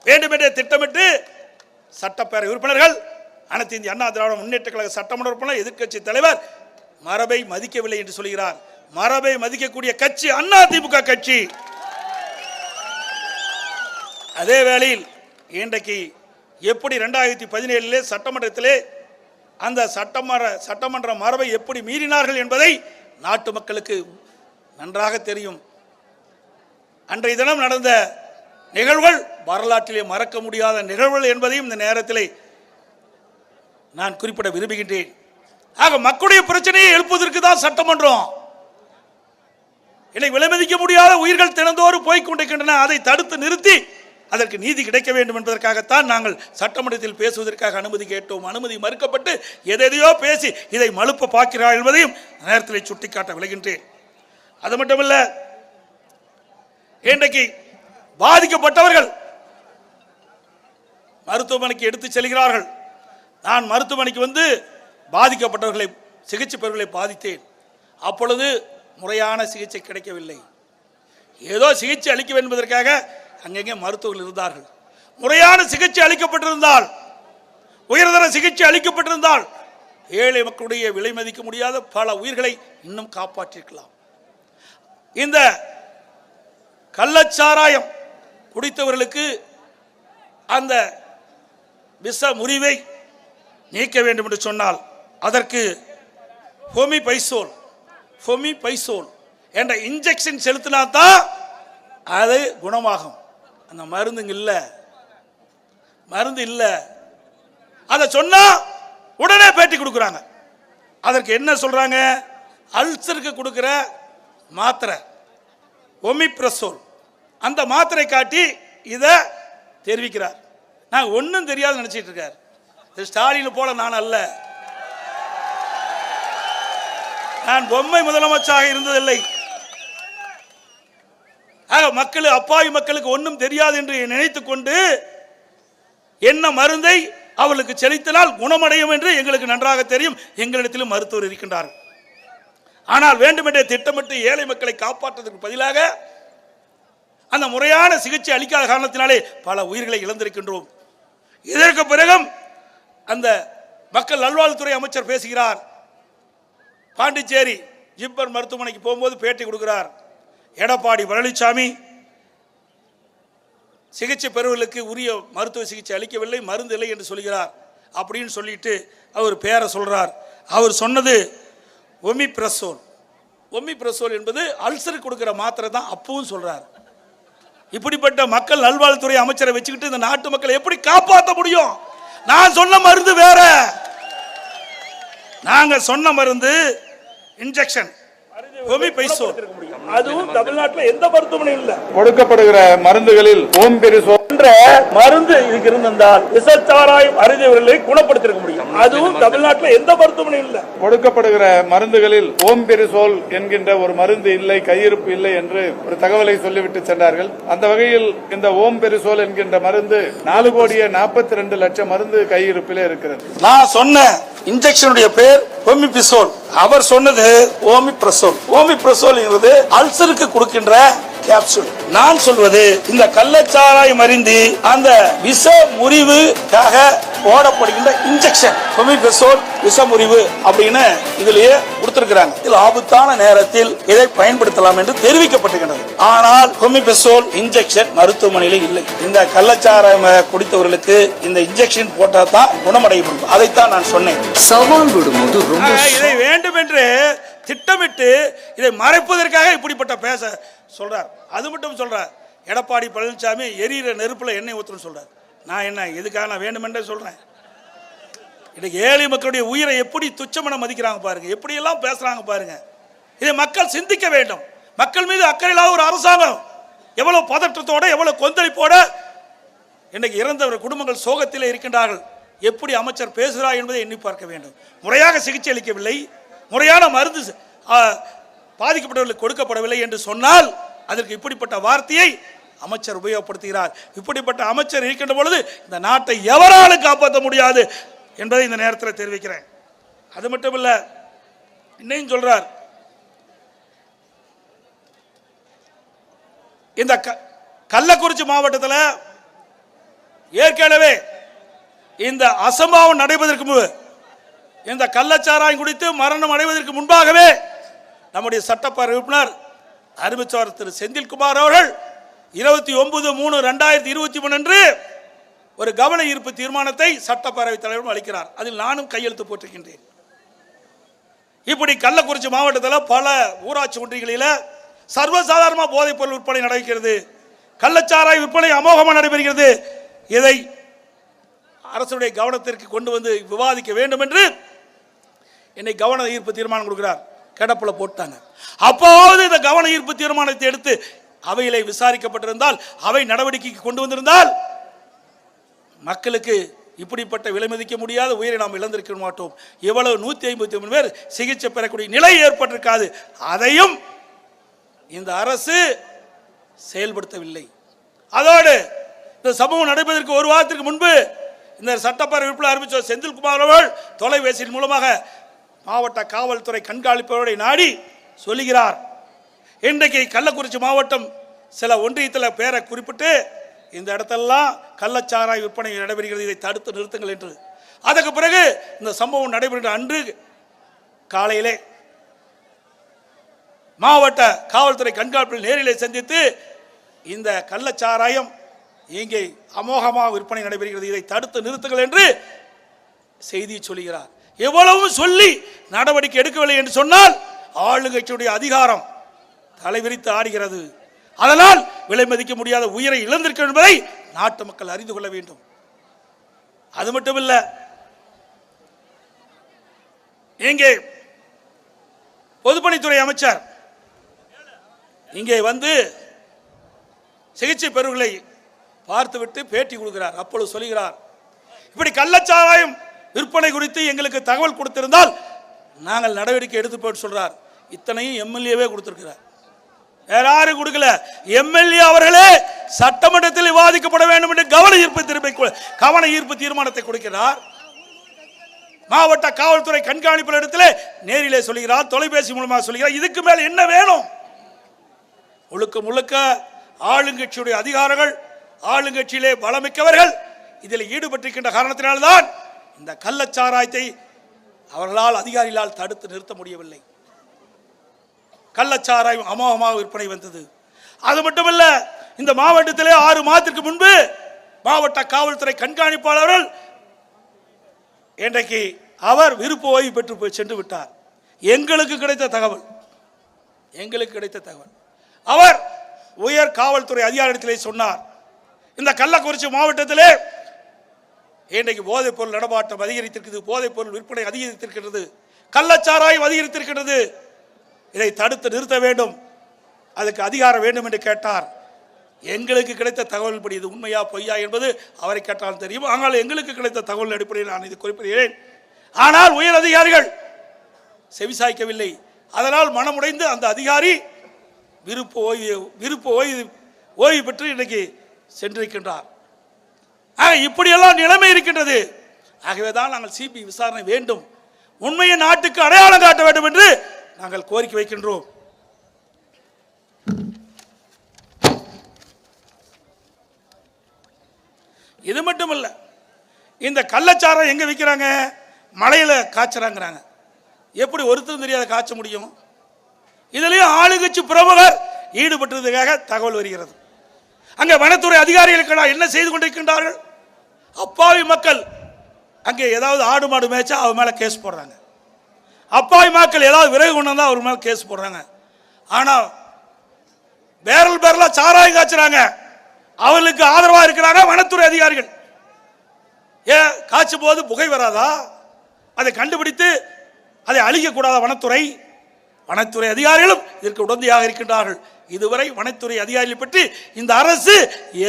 Speaker 1: வேண்டுமென்றே திட்டமிட்டு சட்டப்பேரவை உறுப்பினர்கள், அனைத்து இந்திய அண்ணா திராவிட முன்னேற்ற கழக சட்டமன்ற உறுப்பினர், எதிர்க்கட்சி தலைவர் மரபை மதிக்கவில்லை என்று சொல்கிறார். மரபை மதிக்கக்கூடிய கட்சி அண்ணா திமுக கட்சி. அதே வேளையில் இன்றைக்கு எப்படி 2017 சட்டமன்றத்திலே அந்த சட்டமன்ற மரபை எப்படி மீறினார்கள் என்பதை நாட்டு மக்களுக்கு நன்றாக தெரியும். அன்றைய தினம் நடந்த நிகழ்வுகள் வரலாற்றிலே மறக்க முடியாத நிகழ்வுகள் என்பதையும் இந்த நேரத்தில் நான் குறிப்பிட விரும்புகின்றேன். ஆக மக்களுடைய பிரச்சனையை எழுப்புவதற்கு தான் சட்டமன்றம். இன்னைக்கு விலைமதிக்க முடியாத உயிர்கள் தினந்தோறும் போய்கொண்டிருக்கின்றன. அதை தடுத்து நிறுத்தி அதற்கு நீதி கிடைக்க வேண்டும் என்பதற்காகத்தான் நாங்கள் சட்டமன்றத்தில் பேசுவதற்காக அனுமதி கேட்டோம். அனுமதி மறுக்கப்பட்டு எதையோ பேசி இதை மழுப்ப பார்க்கிறார் என்பதையும் நேரத்தில் சுட்டிக்காட்ட விளைகின்றேன். அது மட்டுமல்ல, இன்றைக்கு பாதிக்கப்பட்டவர்கள் மருத்துவமனைக்கு எடுத்து செல்கிறார்கள். நான் மருத்துவமனைக்கு வந்து பாதிக்கப்பட்டவர்களை, சிகிச்சை பெறுவர்களை பாதித்தேன். அப்பொழுது முறையான சிகிச்சை கிடைக்கவில்லை. ஏதோ சிகிச்சை அளிக்க வேண்டும் என்பதற்காக அங்கங்கே மருத்துவர்கள் இருந்தார்கள். முறையான சிகிச்சை அளிக்கப்பட்டிருந்தால், உயர்தர சிகிச்சை அளிக்கப்பட்டிருந்தால் ஏழை மக்களுடைய விலை மதிக்க முடியாத பல உயிர்களை இன்னும் காப்பாற்றிருக்கலாம். இந்த கள்ளச்சாராயம் குடித்தவர்களுக்கு அந்த விஷ முறிவை நீக்க வேண்டும் என்று சொன்னால் அதற்கு ஃபோமிபைசோல் என்ற இன்ஜெக்ஷன் செலுத்தினா தான் அது குணமாகும். அந்த மருந்து இல்லை. அதை சொன்னா உடனே பேட்டி கொடுக்குறாங்க. அதற்கு என்ன சொல்றாங்க? அல்சருக்கு கொடுக்கிற மாத்திரை ஒமிப்ரசோல், அந்த மாத்திரை காட்டி இதை தெரிவிக்கிறார். நான் ஒன்றும் தெரியாது நினைச்சிட்டு இருக்கார். ஸ்டாலின் போல நான் அல்ல. நான் பொம்மை முதலமைச்சராக இருந்ததில்லை. மக்கள், அப்பாவி மக்களுக்கு ஒன்றும் தெரியாது என்று நினைத்துக் கொண்டு என்ன மருந்தை அவர்களுக்கு செலுத்தினால் குணமடையும் என்று எங்களுக்கு நன்றாக தெரியும். எங்களிடத்திலும் மருத்துவர் இருக்கின்றார்கள். ஆனால் வேண்டுமென்றே திட்டமிட்டு ஏழை மக்களை காப்பாற்றுவதற்கு பதிலாக அந்த முறையான சிகிச்சை அளிக்காத காரணத்தினாலே பல உயிர்களை இழந்திருக்கின்றோம். இதற்கு பிறகும் அந்த மக்கள் நல்வாழ்வுத்துறை அமைச்சர் பேசுகிறார். பாண்டிச்சேரி ஜிப்மர் மருத்துவமனைக்கு போகும்போது பேட்டி கொடுக்கிறார். எடப்பாடி பழனிசாமி சிகிச்சை பெறுவர்களுக்கு உரிய மருத்துவ சிகிச்சை அளிக்கவில்லை, மருந்து இல்லை என்று சொல்கிறார். அப்படின்னு சொல்லிட்டு அவர் பேரை சொல்றார். அவர் சொன்னது ஒமிப்ரசோல் என்பது அல்சருக்கு கொடுக்கிற மாத்திரை தான். அப்பவும் சொல்றார். இப்படிப்பட்ட மக்கள் நல்வாழ்வுத்துறை அமைச்சரை வச்சுக்கிட்டு இந்த நாட்டு மக்களை எப்படி காப்பாற்ற முடியும்? நான் சொன்ன மருந்து வேற. நாங்க சொன்ன மருந்து இன்ஜெக்ஷன் ஒமிப்ரசோல். அதுவும் தமிழ்நாட்டில் எந்த மருத்துவமனையும் இல்ல.
Speaker 6: கொடுக்கப்படுகிற மருந்துகளில் ஓம்பிரிசோல்
Speaker 1: என்ற மருந்து இதுக்கு இருந்தால் விஷச்சாராயம் அருந்தியவர்களை குணப்படுத்திருக்க முடியும். அதுவும் தமிழ்நாட்டில் எந்த மருத்துவமனையும் இல்ல.
Speaker 6: கொடுக்கப்படுகிற மருந்துகளில் ஓம்பிரிசோல் என்கின்ற ஒரு மருந்து இல்லை, கையிருப்பு இல்லை என்று ஒரு தகவலை சொல்லிவிட்டு சென்றார்கள். அந்த வகையில் இந்த ஓம்பிரிசோல் என்கின்ற மருந்து 4,42,00,000 மருந்து கையிருப்பிலே இருக்கிறது.
Speaker 1: நான் சொன்ன இன்ஜெக்ஷனுடைய பேர் ஒமிப்ரசோல். அவர் சொன்னது ஓமிப்ரசோல் என்பது அல்சருக்கு கொடுக்கின்ற கேப்சூல். நான் சொல்வது இந்த கள்ளச்சாராயம் அருந்தி அந்த விஷ முறிவுக்காக போடப்படுகின்ற இன்ஜெக்ஷன் ஒமிப்ரசோல் விஷ முறிவு அப்படின்னு இதுலயே கொடுத்திருக்கிறாங்க. இதில் ஆபத்தான நேரத்தில் இதை பயன்படுத்தலாம் என்று தெரிவிக்கப்பட்டிருக்கிறது. ஆனால் ஒமிப்ரசோல் இன்ஜெக்ஷன் மருத்துவமனையில் இல்லை. இந்த கள்ளச்சாராயம் குடித்தவர்களுக்கு இந்த இன்ஜெக்ஷன் போட்டா தான் குணமடைய முடியும். அதைத்தான் நான் சொன்னேன்.
Speaker 7: சவால் விடும்போது
Speaker 1: இதை வேண்டும் என்று திட்டமிட்டு இதை மறைப்பதற்காக இப்படிப்பட்ட பேச சொல்றார். அது மட்டும் சொல்றார். எடப்பாடி பழனிசாமி எரியிற நெருப்புல எண்ணெய் ஊத்துறன்னு சொல்றார். நான் என்ன எதுக்காக நான் வேண்டுமென்றே சொல்றேன். இன்னைக்கு ஏழை மக்களுடைய உயிரை எப்படி துச்சமென மதிக்கிறாங்க பாருங்க, எப்படி எல்லாம் பேசுறாங்க பாருங்க. இதை மக்கள் சிந்திக்க வேண்டும். மக்கள் மீது அக்கறை இல்லாத ஒரு அரசாங்கம் எவ்வளவு பதற்றத்தோட, எவ்வளவு கொந்தளிப்போட இன்னைக்கு இறந்தவர் குடும்பங்கள் சோகத்தில் இருக்கின்றார்கள். எப்படி அமைச்சர் பேசுகிறார் என்பதை எண்ணி பார்க்க வேண்டும். முறையாக சிகிச்சை அளிக்கவில்லை, முறையான மருந்து பாதிக்கப்பட்டவர்களுக்கு கொடுக்கப்படவில்லை என்று சொன்னால் அதற்கு இப்படிப்பட்ட வார்த்தையை அமைச்சர் உபயோகப்படுத்துகிறார். இப்படிப்பட்ட அமைச்சர் இருக்கின்ற பொழுது இந்த நாட்டை எவராலும் காப்பாற்ற முடியாது என்பதை இந்த நேரத்தில் தெரிவிக்கிறேன். அது மட்டுமல்ல, இன்னும் சொல்றார், இந்த கள்ளக்குறிச்சி மாவட்டத்தில் ஏற்கனவே இந்த அசம்பாவம் நடைபெறுவதற்கு முன்பு, இந்த கள்ளச்சாராயம் குடித்து மரணம் அடைவதற்கு முன்பாகவே நம்முடைய சட்டப்பேரவை உறுப்பினர் அறிவிச்சவர் திரு செந்தில்குமார் அவர்கள் 29/3/2023 அன்று ஒரு கவன ஈர்ப்பு தீர்மானத்தை சட்டப்பேரவைத் தலைவரும் அளிக்கிறார். அதில் நானும் கையெழுத்து போட்டிருக்கின்றேன். இப்படி கள்ளக்குறிச்சி மாவட்டத்தில் பல ஊராட்சி ஒன்றியங்களில் சர்வசாதாரணமாக போதைப் பொருள் விற்பனை நடைபெறுகிறது, கள்ளச்சாராய விற்பனை அமோகமாக நடைபெறுகிறது. இதை அரசுடைய கவனத்திற்கு கொண்டு வந்து விவாதிக்க வேண்டும் என்று என்னை கவன ஈர்ப்பு தீர்மானம் கொடுக்கிறார். கிடப்புல போட்டாங்க. அப்போது இந்த கவன ஈர்ப்பு தீர்மானத்தை எடுத்து அவையிலே விசாரிக்கப்பட்டிருந்தால், அவை நடவடிக்கைக்கு கொண்டு வந்திருந்தால் மக்களுக்கு இப்படிப்பட்ட விலை மதிக்க முடியாத உயிரை நாம் இழந்திருக்க மாட்டோம். எவ்வளவு 153 பேர் சிகிச்சை பெறக்கூடிய நிலை ஏற்பட்டிருக்காது. அதையும் இந்த அரசு செயல்படுத்தவில்லை. அதோடு இந்த சம்பவம் நடைபெறுவதற்கு ஒரு வாரத்திற்கு முன்பு இந்த சட்டப்பேரவை உறுப்பினர் அறிவிச்ச செந்தில்குமார் அவர்கள் தொலைபேசியின் மூலமாக மாவட்ட காவல்துறை கண்காணிப்பவரை நாடி சொல்லுகிறார், இன்றைக்கு கள்ளக்குறிச்சி மாவட்டம் சில ஒன்றியத்தில் பேரை குறிப்பிட்டு இந்த இடத்தெல்லாம் கள்ளச்சாராய விற்பனை நடைபெறுகிறது, இதை தடுத்து நிறுத்துங்கள் என்று. அதற்கு பிறகு இந்த சம்பவம் நடைபெறுகிற அன்று காலையிலே மாவட்ட காவல்துறை கண்காணிப்பில் நேரிலே சந்தித்து இந்த கள்ளச்சாராயம் இங்கே அமோகமாக விற்பனை நடைபெறுகிறது, இதை தடுத்து நிறுத்துங்கள் என்று செய்தி சொல்கிறார். எவ்வளவு சொல்லி நடவடிக்கை எடுக்கவில்லை என்று சொன்னால் ஆளுங்கட்சியுடைய அதிகாரம் தலைவிரித்து ஆடுகிறது. அதனால் விலை மதிக்க முடியாத உயிரை இழந்திருக்க என்பதை நாட்டு மக்கள் அறிந்து கொள்ள வேண்டும். அது மட்டுமல்ல, இங்கே பொதுப்பணித்துறை அமைச்சர் இங்கே வந்து சிகிச்சை பெறுவர்களை பார்த்துவிட்டு பேட்டி கொடுக்கிறார். அப்பொழுது சொல்கிறார், இப்படி கள்ளச்சாராயம் விற்பனை குறித்து எங்களுக்கு தகவல் கொடுத்திருந்தால் நாங்கள் நடவடிக்கை எடுத்து போட்டு சொல்றார். இத்தனையும் எம்எல்ஏவே கொடுத்திருக்கிறார், வேற யாரும் கொடுக்கல. எம்எல்ஏ அவர்களே சட்டமன்றத்தில் விவாதிக்கப்பட வேண்டும் என்று கவன ஈர்ப்பு தீர்மானத்தை கொடுக்கிறார். மாவட்ட காவல்துறை கண்காணிப்பு இடத்திலே நேரிலே சொல்கிறார், தொலைபேசி மூலமாக சொல்கிறார். இதுக்கு மேல் என்ன வேணும்? முழுக்க முழுக்க ஆளுங்கட்சியுடைய அதிகாரிகள், ஆளுங்கட்சியிலே பலமிக்கவர்கள் இதில் ஈடுபட்டிருக்கின்ற காரணத்தினால்தான் இந்த கள்ளச்சாராயத்தை அவர்களால் அதிகாரிகளால் தடுத்து நிறுத்த முடியவில்லை. கள்ளச்சாராயம் அமோகமாக விற்பனை வந்தது. அது மட்டுமல்ல, இந்த மாவட்டத்திலே 6 மாதத்திற்கு முன்பு மாவட்ட காவல்துறை கண்காணிப்பாளர்கள் இன்றைக்கு அவர் விருப்ப ஓய்வு பெற்று சென்று விட்டார். எங்களுக்கு கிடைத்த தகவல் அவர் உயர் காவல்துறை அதிகாரிகளே சொன்னார், இந்த கள்ளக்குறிச்சி மாவட்டத்திலே இன்றைக்கு போதைப் பொருள் நடமாட்டம் அதிகரித்திருக்கிறது, போதைப் பொருள் விற்பனை அதிகரித்திருக்கிறது, கள்ளச்சாராயம் அதிகரித்திருக்கிறது, இதை தடுத்து நிறுத்த வேண்டும், அதுக்கு அதிகாரம் வேண்டும் என்று கேட்டார். எங்களுக்கு கிடைத்த தகவல் படி இது உண்மையா பொய்யா என்பது அவரை கேட்டால் தெரியும். ஆனால் எங்களுக்கு கிடைத்த தகவல் அடிப்படையில் நான் இது குறிப்பிடுகிறேன். ஆனால் உயர் அதிகாரிகள் செவிசாய்க்கவில்லை. அதனால் மனமுடைந்து அந்த அதிகாரி விருப்ப ஓய்வு பெற்று இன்றைக்கு சென்றிருக்கின்றார். இப்படியெல்லாம் நிலைமை இருக்கின்றது. ஆகவேதான் நாங்கள் சிபிஐ விசாரணை வேண்டும், உண்மையை நாட்டுக்கு அடையாளம் காட்ட வேண்டும் என்று நாங்கள் கோரிக்கை வைக்கின்றோம். இது மட்டுமல்ல, இந்த கள்ளச்சாரம் எங்க விற்கிறாங்க? மலையில காய்ச்சறாங்கிறாங்க. எப்படி ஒருத்தரும் தெரியாத காய்ச்ச முடியும்? இதுலயும் ஆளுங்கட்சி பிரமுகர் ஈடுபட்டதுக்காக தகவல் வருகிறது. அங்கே வனத்துறை அதிகாரிகளுக்கு என்ன செய்து கொண்டிருக்கின்றார்கள்? அப்பாவி மக்கள் அங்கே ஏதாவது ஆடு மாடு மேய்ச்சா அவர் மேல கேஸ் போடுறாங்க. அப்பாவி மக்கள் ஏதாவது விறகு கொண்டு வந்தா அவர் மேல கேஸ் போடுறாங்க. ஆனா பேரலா சாராயம் காய்ச்சுறாங்க, அவர்களுக்கு ஆதரவா இருக்கிறாங்க வனத்துறை அதிகாரிகள். ஏன் காய்ச்சும் போது புகை வராதா? அதை கண்டுபிடித்து அதை அழிக்க கூடாத வனத்துறை? வனத்துறை அதிகாரிகளும் இதற்கு உடந்தையாக இருக்கின்றார்கள். இதுவரை வனத்துறை அதிகாரிகளை பற்றி இந்த அரசு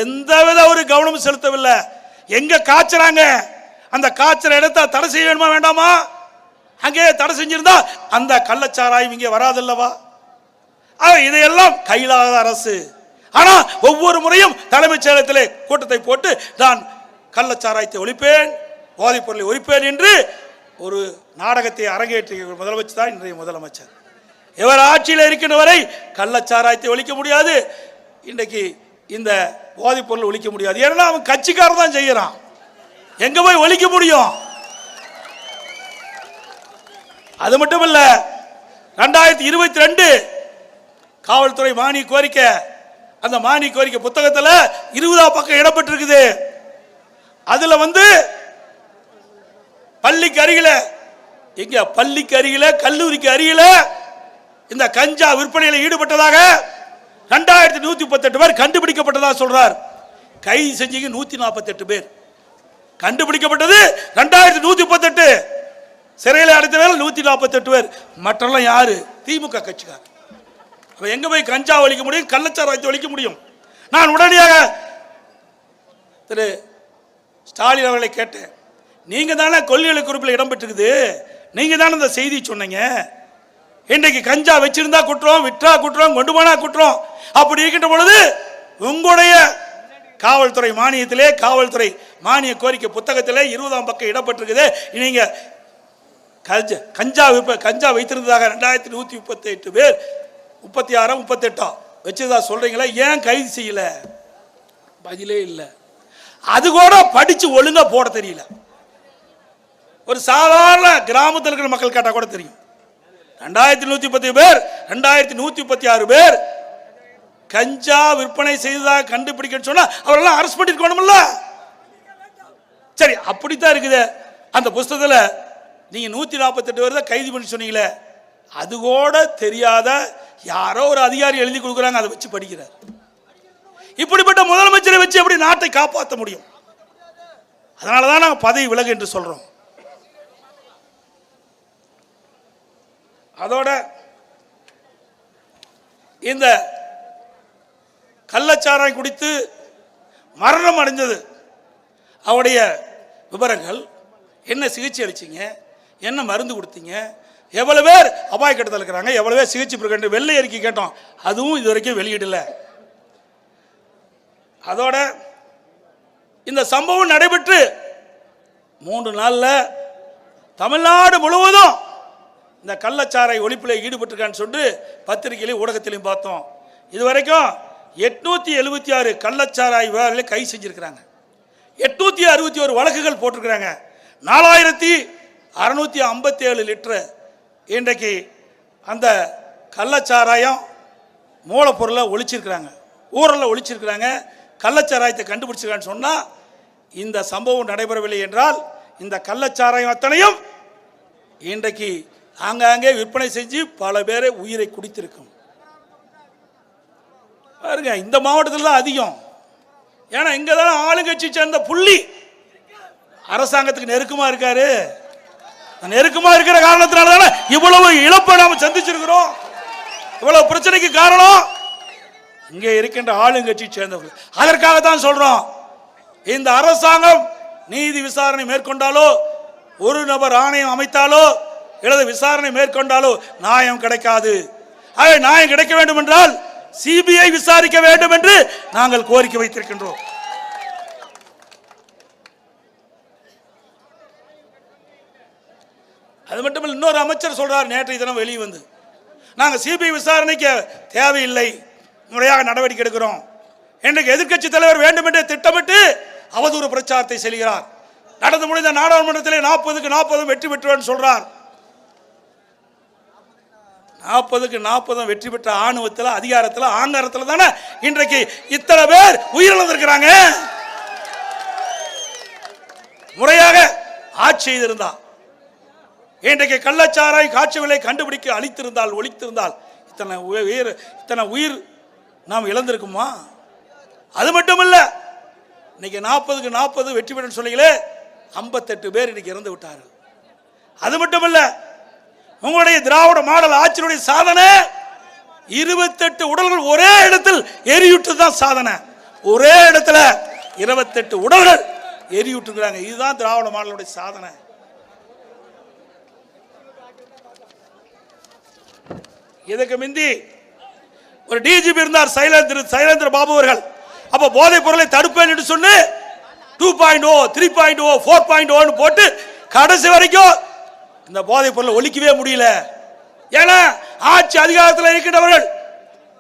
Speaker 1: எந்தவித ஒரு கவனமும் செலுத்தவில்லை. எங்க காய்ச்சறாங்க, அந்த காய்ச்சற இடத்தை தடை செய்ய வேண்டுமா வேண்டாமா? அங்கே தடை செஞ்சிருந்தா அந்த கள்ளச்சாராயம் இங்கே வராதல்லவா? இதையெல்லாம் கையிலாத அரசு. ஆனா ஒவ்வொரு முறையும் தலைமைச் செயலகத்திலே கூட்டத்தை போட்டு நான் கள்ளச்சாராயத்தை ஒழிப்பேன், போதைப் பொருளை ஒழிப்பேன் என்று ஒரு நாடகத்தை அரங்கேற்றிய முதலமைச்சர் தான் இன்றைய முதலமைச்சர். இவர் ஆட்சியில் இருக்கின்ற வரை கள்ளச்சாராயத்தை ஒழிக்க முடியாது, இன்றைக்கு இந்த போதைப் பொருள் ஒழிக்க முடியாது. ஏன்னா அவன் கட்சிக்காரர் தான் செய்யறான், எங்க போய் ஒழிக்க முடியும்? அது மட்டும் இல்ல, 2022 காவல்துறை மானிய கோரிக்கை, அந்த மானிய கோரிக்கை புத்தகத்தில் 20 பக்கம் இடம்பெற்றிருக்குது. அதுல பள்ளிக்கு அருகில, எங்க பள்ளிக்கு அருகில, கல்லூரிக்கு அருகில இந்த கஞ்சா விற்பனையில் ஈடுபட்டதாக 2138 பேர் கண்டுபிடிக்கப்பட்டதாக சொல்றார். கைது செஞ்சீங்க 148 பேர், கண்டுபிடிக்கப்பட்டது 2138, சிறையில் அடைத்தவர்கள் 148 பேர். மற்றெல்லாம் யாரு? திமுக கட்சிக்கார். எங்க போய் கஞ்சா ஒழிக்க முடியும், கள்ளச்சாராயத்தை ஒழிக்க முடியும்? நான் உடனடியாக திரு ஸ்டாலின் அவர்களை கேட்டேன், நீங்க தானே கொள்கை குறிப்பில் இடம்பெற்றிருக்குது, நீங்க தானே இந்த செய்தி சொன்னீங்க, இன்றைக்கு கஞ்சா வச்சிருந்தா குற்றம், விற்றா குற்றம், கொண்டு போனா குற்றம், அப்படி இருக்கின்ற பொழுது உங்களுடைய காவல்துறை மானியத்திலே, காவல்துறை மானிய கோரிக்கை புத்தகத்திலே 20 பக்கம் இடம்பெற்றிருக்குது, நீங்க கஞ்சா வைத்திருந்ததாக 2138 பேர் 36 38 வச்சதா சொல்றீங்களா? ஏன் கைது செய்யல? பதிலே இல்லை. அது கூட படிச்சு ஒழுங்கா போட தெரியல. ஒரு சாதாரண கிராமத்தில் இருக்கிற மக்கள் கேட்டா கூட தெரியும். 2110 பேர், 2136 பேர் கஞ்சா விற்பனை செய்ததாக கண்டுபிடிக்க சொன்னா அவரெல்லாம் அரெஸ்ட் பண்ணிருக்கணும்ல. சரி, அப்படித்தான் இருக்குது. அந்த புஸ்தகத்தில் நீங்க 148 பேர் தான் கைது பண்ணி சொன்னீங்களே, அது கூட தெரியாத யாரோ ஒரு அதிகாரி எழுதி கொடுக்குறாங்க, அதை வச்சு படிக்கிறார். இப்படிப்பட்ட முதலமைச்சரை வச்சு எப்படி நாட்டை காப்பாற்ற முடியும்? அதனாலதான் நாங்கள் பதவி விலகு என்று சொல்றோம். அதோட இந்த கள்ளச்சாராயம் குடித்து மரணம் அடைந்தது அவருடைய விவரங்கள், என்ன சிகிச்சை அளிச்சீங்க, என்ன மருந்து கொடுத்தீங்க, எவ்வளவு பேர் அபாய கட்டத்தில் இருக்கிறாங்க, எவ்வளவு பேர் சிகிச்சை பெறுகின்ற வெள்ளை அறிக்கை கேட்டோம், அதுவும் இதுவரைக்கும் வெளியிடல. அதோட இந்த சம்பவம் நடைபெற்று 3 நாள்ல தமிழ்நாடு முழுவதும் இந்த கள்ளச்சாராய ஒழிப்பில் ஈடுபட்டிருக்கான்னு சொல்லிட்டு பத்திரிகையிலையும் ஊடகத்திலையும் பார்த்தோம். இதுவரைக்கும் 876 கள்ளச்சாராய விவகாரங்களை கைது செஞ்சிருக்கிறாங்க, 861 வழக்குகள் போட்டிருக்கிறாங்க, 4657 லிட்டர் இன்றைக்கு அந்த கள்ளச்சாராயம் மூலப்பொருளை ஒழிச்சிருக்கிறாங்க, ஊரில் ஒழிச்சிருக்கிறாங்க. கள்ளச்சாராயத்தை கண்டுபிடிச்சிருக்கான்னு சொன்னா, இந்த சம்பவம் நடைபெறவில்லை என்றால் இந்த கள்ளச்சாராயம் அத்தனையும் இன்றைக்கு ஆங்காங்கே விற்பனை செஞ்சு பல பேரை உயிரை குடித்திருக்கும். பாருங்க, இந்த மாவட்டத்தில் தான் அதிகம். ஏன்னா இங்க தானே ஆளுங்கட்சி சேர்ந்த புள்ளி அரசாங்கத்துக்கு நெருக்கமா இருக்காரு. நெருக்கமா இருக்கிற காரணத்தினால தானே இவ்வளவு இழப்பை நாம சந்திச்சிருக்கிறோம். இவ்வளவு பிரச்சனைக்கு காரணம் இங்கே இருக்கின்ற ஆளுங்கட்சி சேர்ந்தவர்கள். அதற்காகத்தான் சொல்றோம், இந்த அரசாங்கம் நீதி விசாரணை மேற்கொண்டாலோ, ஒரு நபர் ஆணையம் அமைத்தாலோ, அல்லது விசாரணை மேற்கொண்டாலோ நியாயம் கிடைக்காது. நியாயம் கிடைக்க வேண்டும் என்றால் சிபிஐ விசாரிக்க வேண்டும் என்று நாங்கள் கோரிக்கை வைத்திருக்கின்றோம். அது மட்டுமல்ல, இன்னொரு அமைச்சர் சொல்றார் நேற்றைய தினம் வெளியே வந்து, நாங்கள் சிபிஐ விசாரணைக்கு தேவையில்லை, முறையாக நடவடிக்கை எடுக்கிறோம். இன்றைக்கு எதிர்க்கட்சி தலைவர் வேண்டும் என்றே திட்டமிட்டு அவதூறு பிரச்சாரத்தை செய்கிறார். நடந்து முடிந்த நாடாளுமன்றத்திலே 40க்கு 40 வெற்றி பெற்றுவேன் சொல்றார். 40க்கு 40 வெற்றி பெற்ற ஆணவத்தில், அதிகாரத்தில், ஆங்காரத்தில் தானே இன்றைக்கு இத்தனை பேர் உயிரிழந்திருக்கிறாங்க. முறையாக ஆட்சி செய்திருந்தா, இன்றைக்கு கள்ளச்சாராய் காட்சிகளை கண்டுபிடிக்க அளித்திருந்தால், ஒழித்திருந்தால் இத்தனை உயிர் நாம் இழந்திருக்குமா? அது மட்டுமல்ல, இன்னைக்கு 40க்கு 40 வெற்றி பெற்று சொன்னீங்களே, 58 பேர் இன்னைக்கு இறந்து விட்டார்கள். அது மட்டுமல்ல, உங்களுடைய திராவிட மாடல் ஆட்சியினுடைய சாதனை 28 உடல்கள் ஒரே இடத்தில் எரியுற்று தான் சாதனை. ஒரே இடத்துல 28 உடல்கள் எரியுற்றுக்கிறாங்க. இதுதான் திராவிட மாடலுடைய சாதனை. இதுக்கு முந்தி ஒரு டிஜிபி இருந்தார், சைலேந்திர பாபு அவர்கள். அப்ப போதைப் பொருளை தடுப்பேன் என்று சொன்னு 2.0, 3.0, 4.0 போட்டு கடைசி வரைக்கும் இந்த போதைப் பொருளை ஒழிக்கவே முடியல. ஏன்னா ஆட்சி அதிகாரத்தில் இருக்கின்றவர்கள்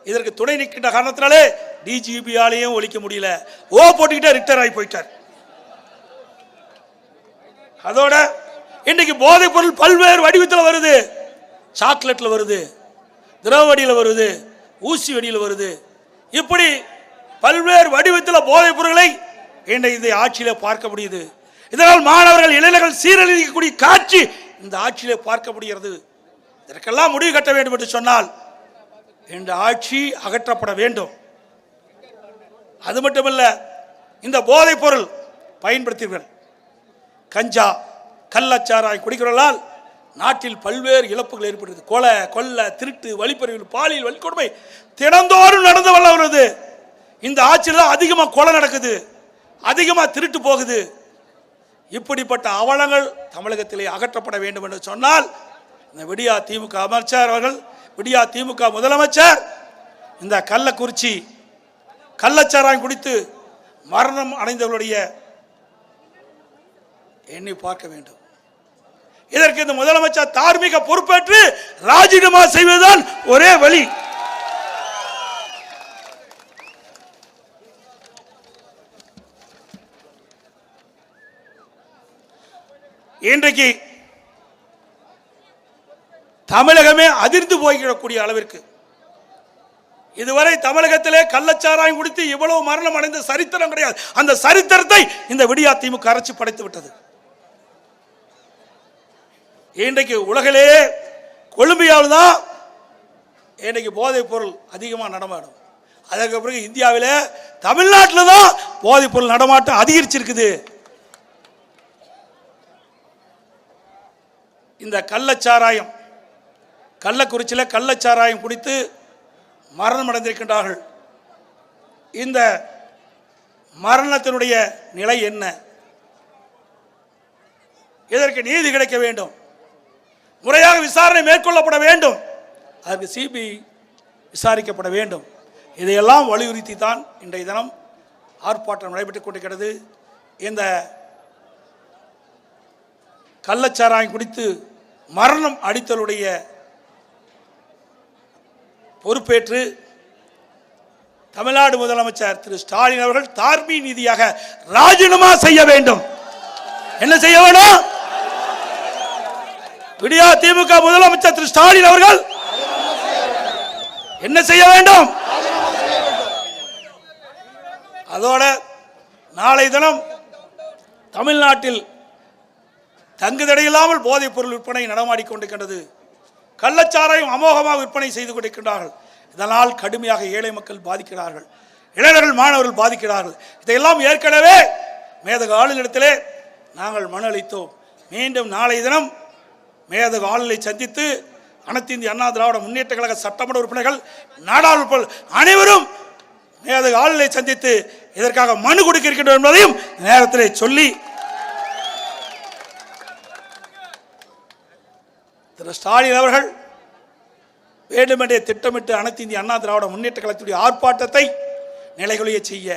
Speaker 1: இதற்கு துணை நிற்கின்ற காரணத்தினாலே டிஜிபியாலையும் ஒழிக்க முடியல. போட்டுக்கிட்டே ரிட்டர் ஆகி போயிட்டார். அதோட இன்னைக்கு போதைப் பொருள் பல்வேறு வடிவத்தில் வருது. சாக்லேட்ல வருது, திரவ வடியில் வருது, ஊசி வடியில் வருது. இப்படி பல்வேறு வடிவத்தில் போதைப் பொருட்களை இன்றைய ஆட்சியில பார்க்க முடியுது. இதனால் மாணவர்கள் இளைஞர்கள் சீரழிக்கக்கூடிய காட்சி இந்த ஆட்சியிலே பார்க்க முடிகிறது. இதற்கெல்லாம் முடிவு கட்ட வேண்டும் என்று சொன்னால் இந்த ஆட்சி அகற்றப்பட வேண்டும். அது மட்டுமல்ல, இந்த போதைப் பொருள் பயன்படுத்தியவர்கள் கஞ்சா, கள்ளச்சாராய் குடிக்கிறவர்களால் நாட்டில் பல்வேறு இழப்புகள் ஏற்படுகிறது. கொலை, கொள்ளை, திருட்டு, வழிப்பறிவு, பாலியல் வன்கொடுமை தினந்தோறும் நடந்து வருது. இந்த ஆட்சியில் தான் அதிகமாக கொலை நடக்குது, அதிகமாக திருட்டு போகுது. இப்படிப்பட்ட அவலங்கள் தமிழகத்திலே அகற்றப்பட வேண்டும் என்று சொன்னால் இந்த விடியா திமுக அமைச்சர் அவர்கள், விடியா திமுக முதலமைச்சர் இந்த கள்ளக்குறிச்சி கள்ளச்சாராயம் குடித்து மரணம் அடைந்தவர்களுடைய எண்ணி பார்க்க வேண்டும். இதற்கு இந்த முதலமைச்சர் தார்மீக பொறுப்பேற்று ராஜினாமா செய்வதுதான் ஒரே வழி. இன்றைக்கு தமிழகமே அதிர்ந்து போய்விடக்கூடிய அளவிற்கு இதுவரை தமிழகத்திலே கள்ளச்சாராயம் குடித்து இவ்வளவு மரணம் அடைந்த சரித்திரம் கிடையாது. அந்த சரித்திரத்தை இந்த விடியா திமுக அரசு படைத்து விட்டது. இன்றைக்கு உலகிலேயே கொலம்பியாவில் தான் இன்றைக்கு போதைப் பொருள் அதிகமாக நடமாடும். அதற்கு பிறகு இந்தியாவில் தமிழ்நாட்டில் தான் போதைப் பொருள் நடமாட்டம் அதிகரிச்சிருக்குது. இந்த கள்ளச்சாராயம், கள்ளக்குறிச்சியில் கள்ளச்சாராயம் குடித்து மரணம் அடைந்திருக்கின்றார்கள். இந்த மரணத்தினுடைய நிலை என்ன? இதற்கு நீதி கிடைக்க வேண்டும், முறையாக விசாரணை மேற்கொள்ளப்பட வேண்டும், அதற்கு சிபிஐ விசாரிக்கப்பட வேண்டும். இதையெல்லாம் வலியுறுத்தி தான் இன்றைய தினம் ஆர்ப்பாட்டம் நடைபெற்றுக் கொண்டிருக்கிறது. இந்த கள்ளச்சாராயம் குடித்து மரணம் அடித்தலுடைய பொறுப்பேற்று தமிழ்நாடு முதலமைச்சர் திரு ஸ்டாலின் அவர்கள் தார்மீக நீதியாக ராஜினாமா செய்ய வேண்டும். என்ன செய்ய வேண்டும்? விடியா திமுக முதலமைச்சர் திரு ஸ்டாலின் அவர்கள் என்ன செய்ய வேண்டும்? அதோட நாளை தினம் தமிழ்நாட்டில் தங்குதடையில்லாமல் போதைப் பொருள் விற்பனை நடமாடிக்கொண்டிருக்கின்றது. கள்ளச்சாராயம் அமோகமாக விற்பனை செய்து கொண்டிருக்கின்றார்கள். இதனால் கடுமையாக ஏழை மக்கள் பாதிக்கிறார்கள், இளைஞர்கள் மாணவர்கள் பாதிக்கிறார்கள். இதையெல்லாம் ஏற்கனவே மேதகு ஆளுநரிடத்திலே நாங்கள் மனு அளித்தோம். மீண்டும் நாளை தினம் மேதகு ஆளுநரை சந்தித்து அனைத்து இந்திய அண்ணா திராவிட முன்னேற்ற கழக சட்டமன்ற உறுப்பினர்கள், நாடாளுமன்ற அனைவரும் மேதகு ஆளுநரை சந்தித்து இதற்காக மனு கொடுக்க இருக்கின்றோம் என்பதையும் நேரத்திலே சொல்லி திரு ஸ்டாலின் அவர்கள் வேண்டுமென்றே திட்டமிட்டு அனைத்து இந்திய அண்ணா திராவிட முன்னேற்ற கழகத்துடைய ஆர்ப்பாட்டத்தை நிலைகுலைய செய்ய,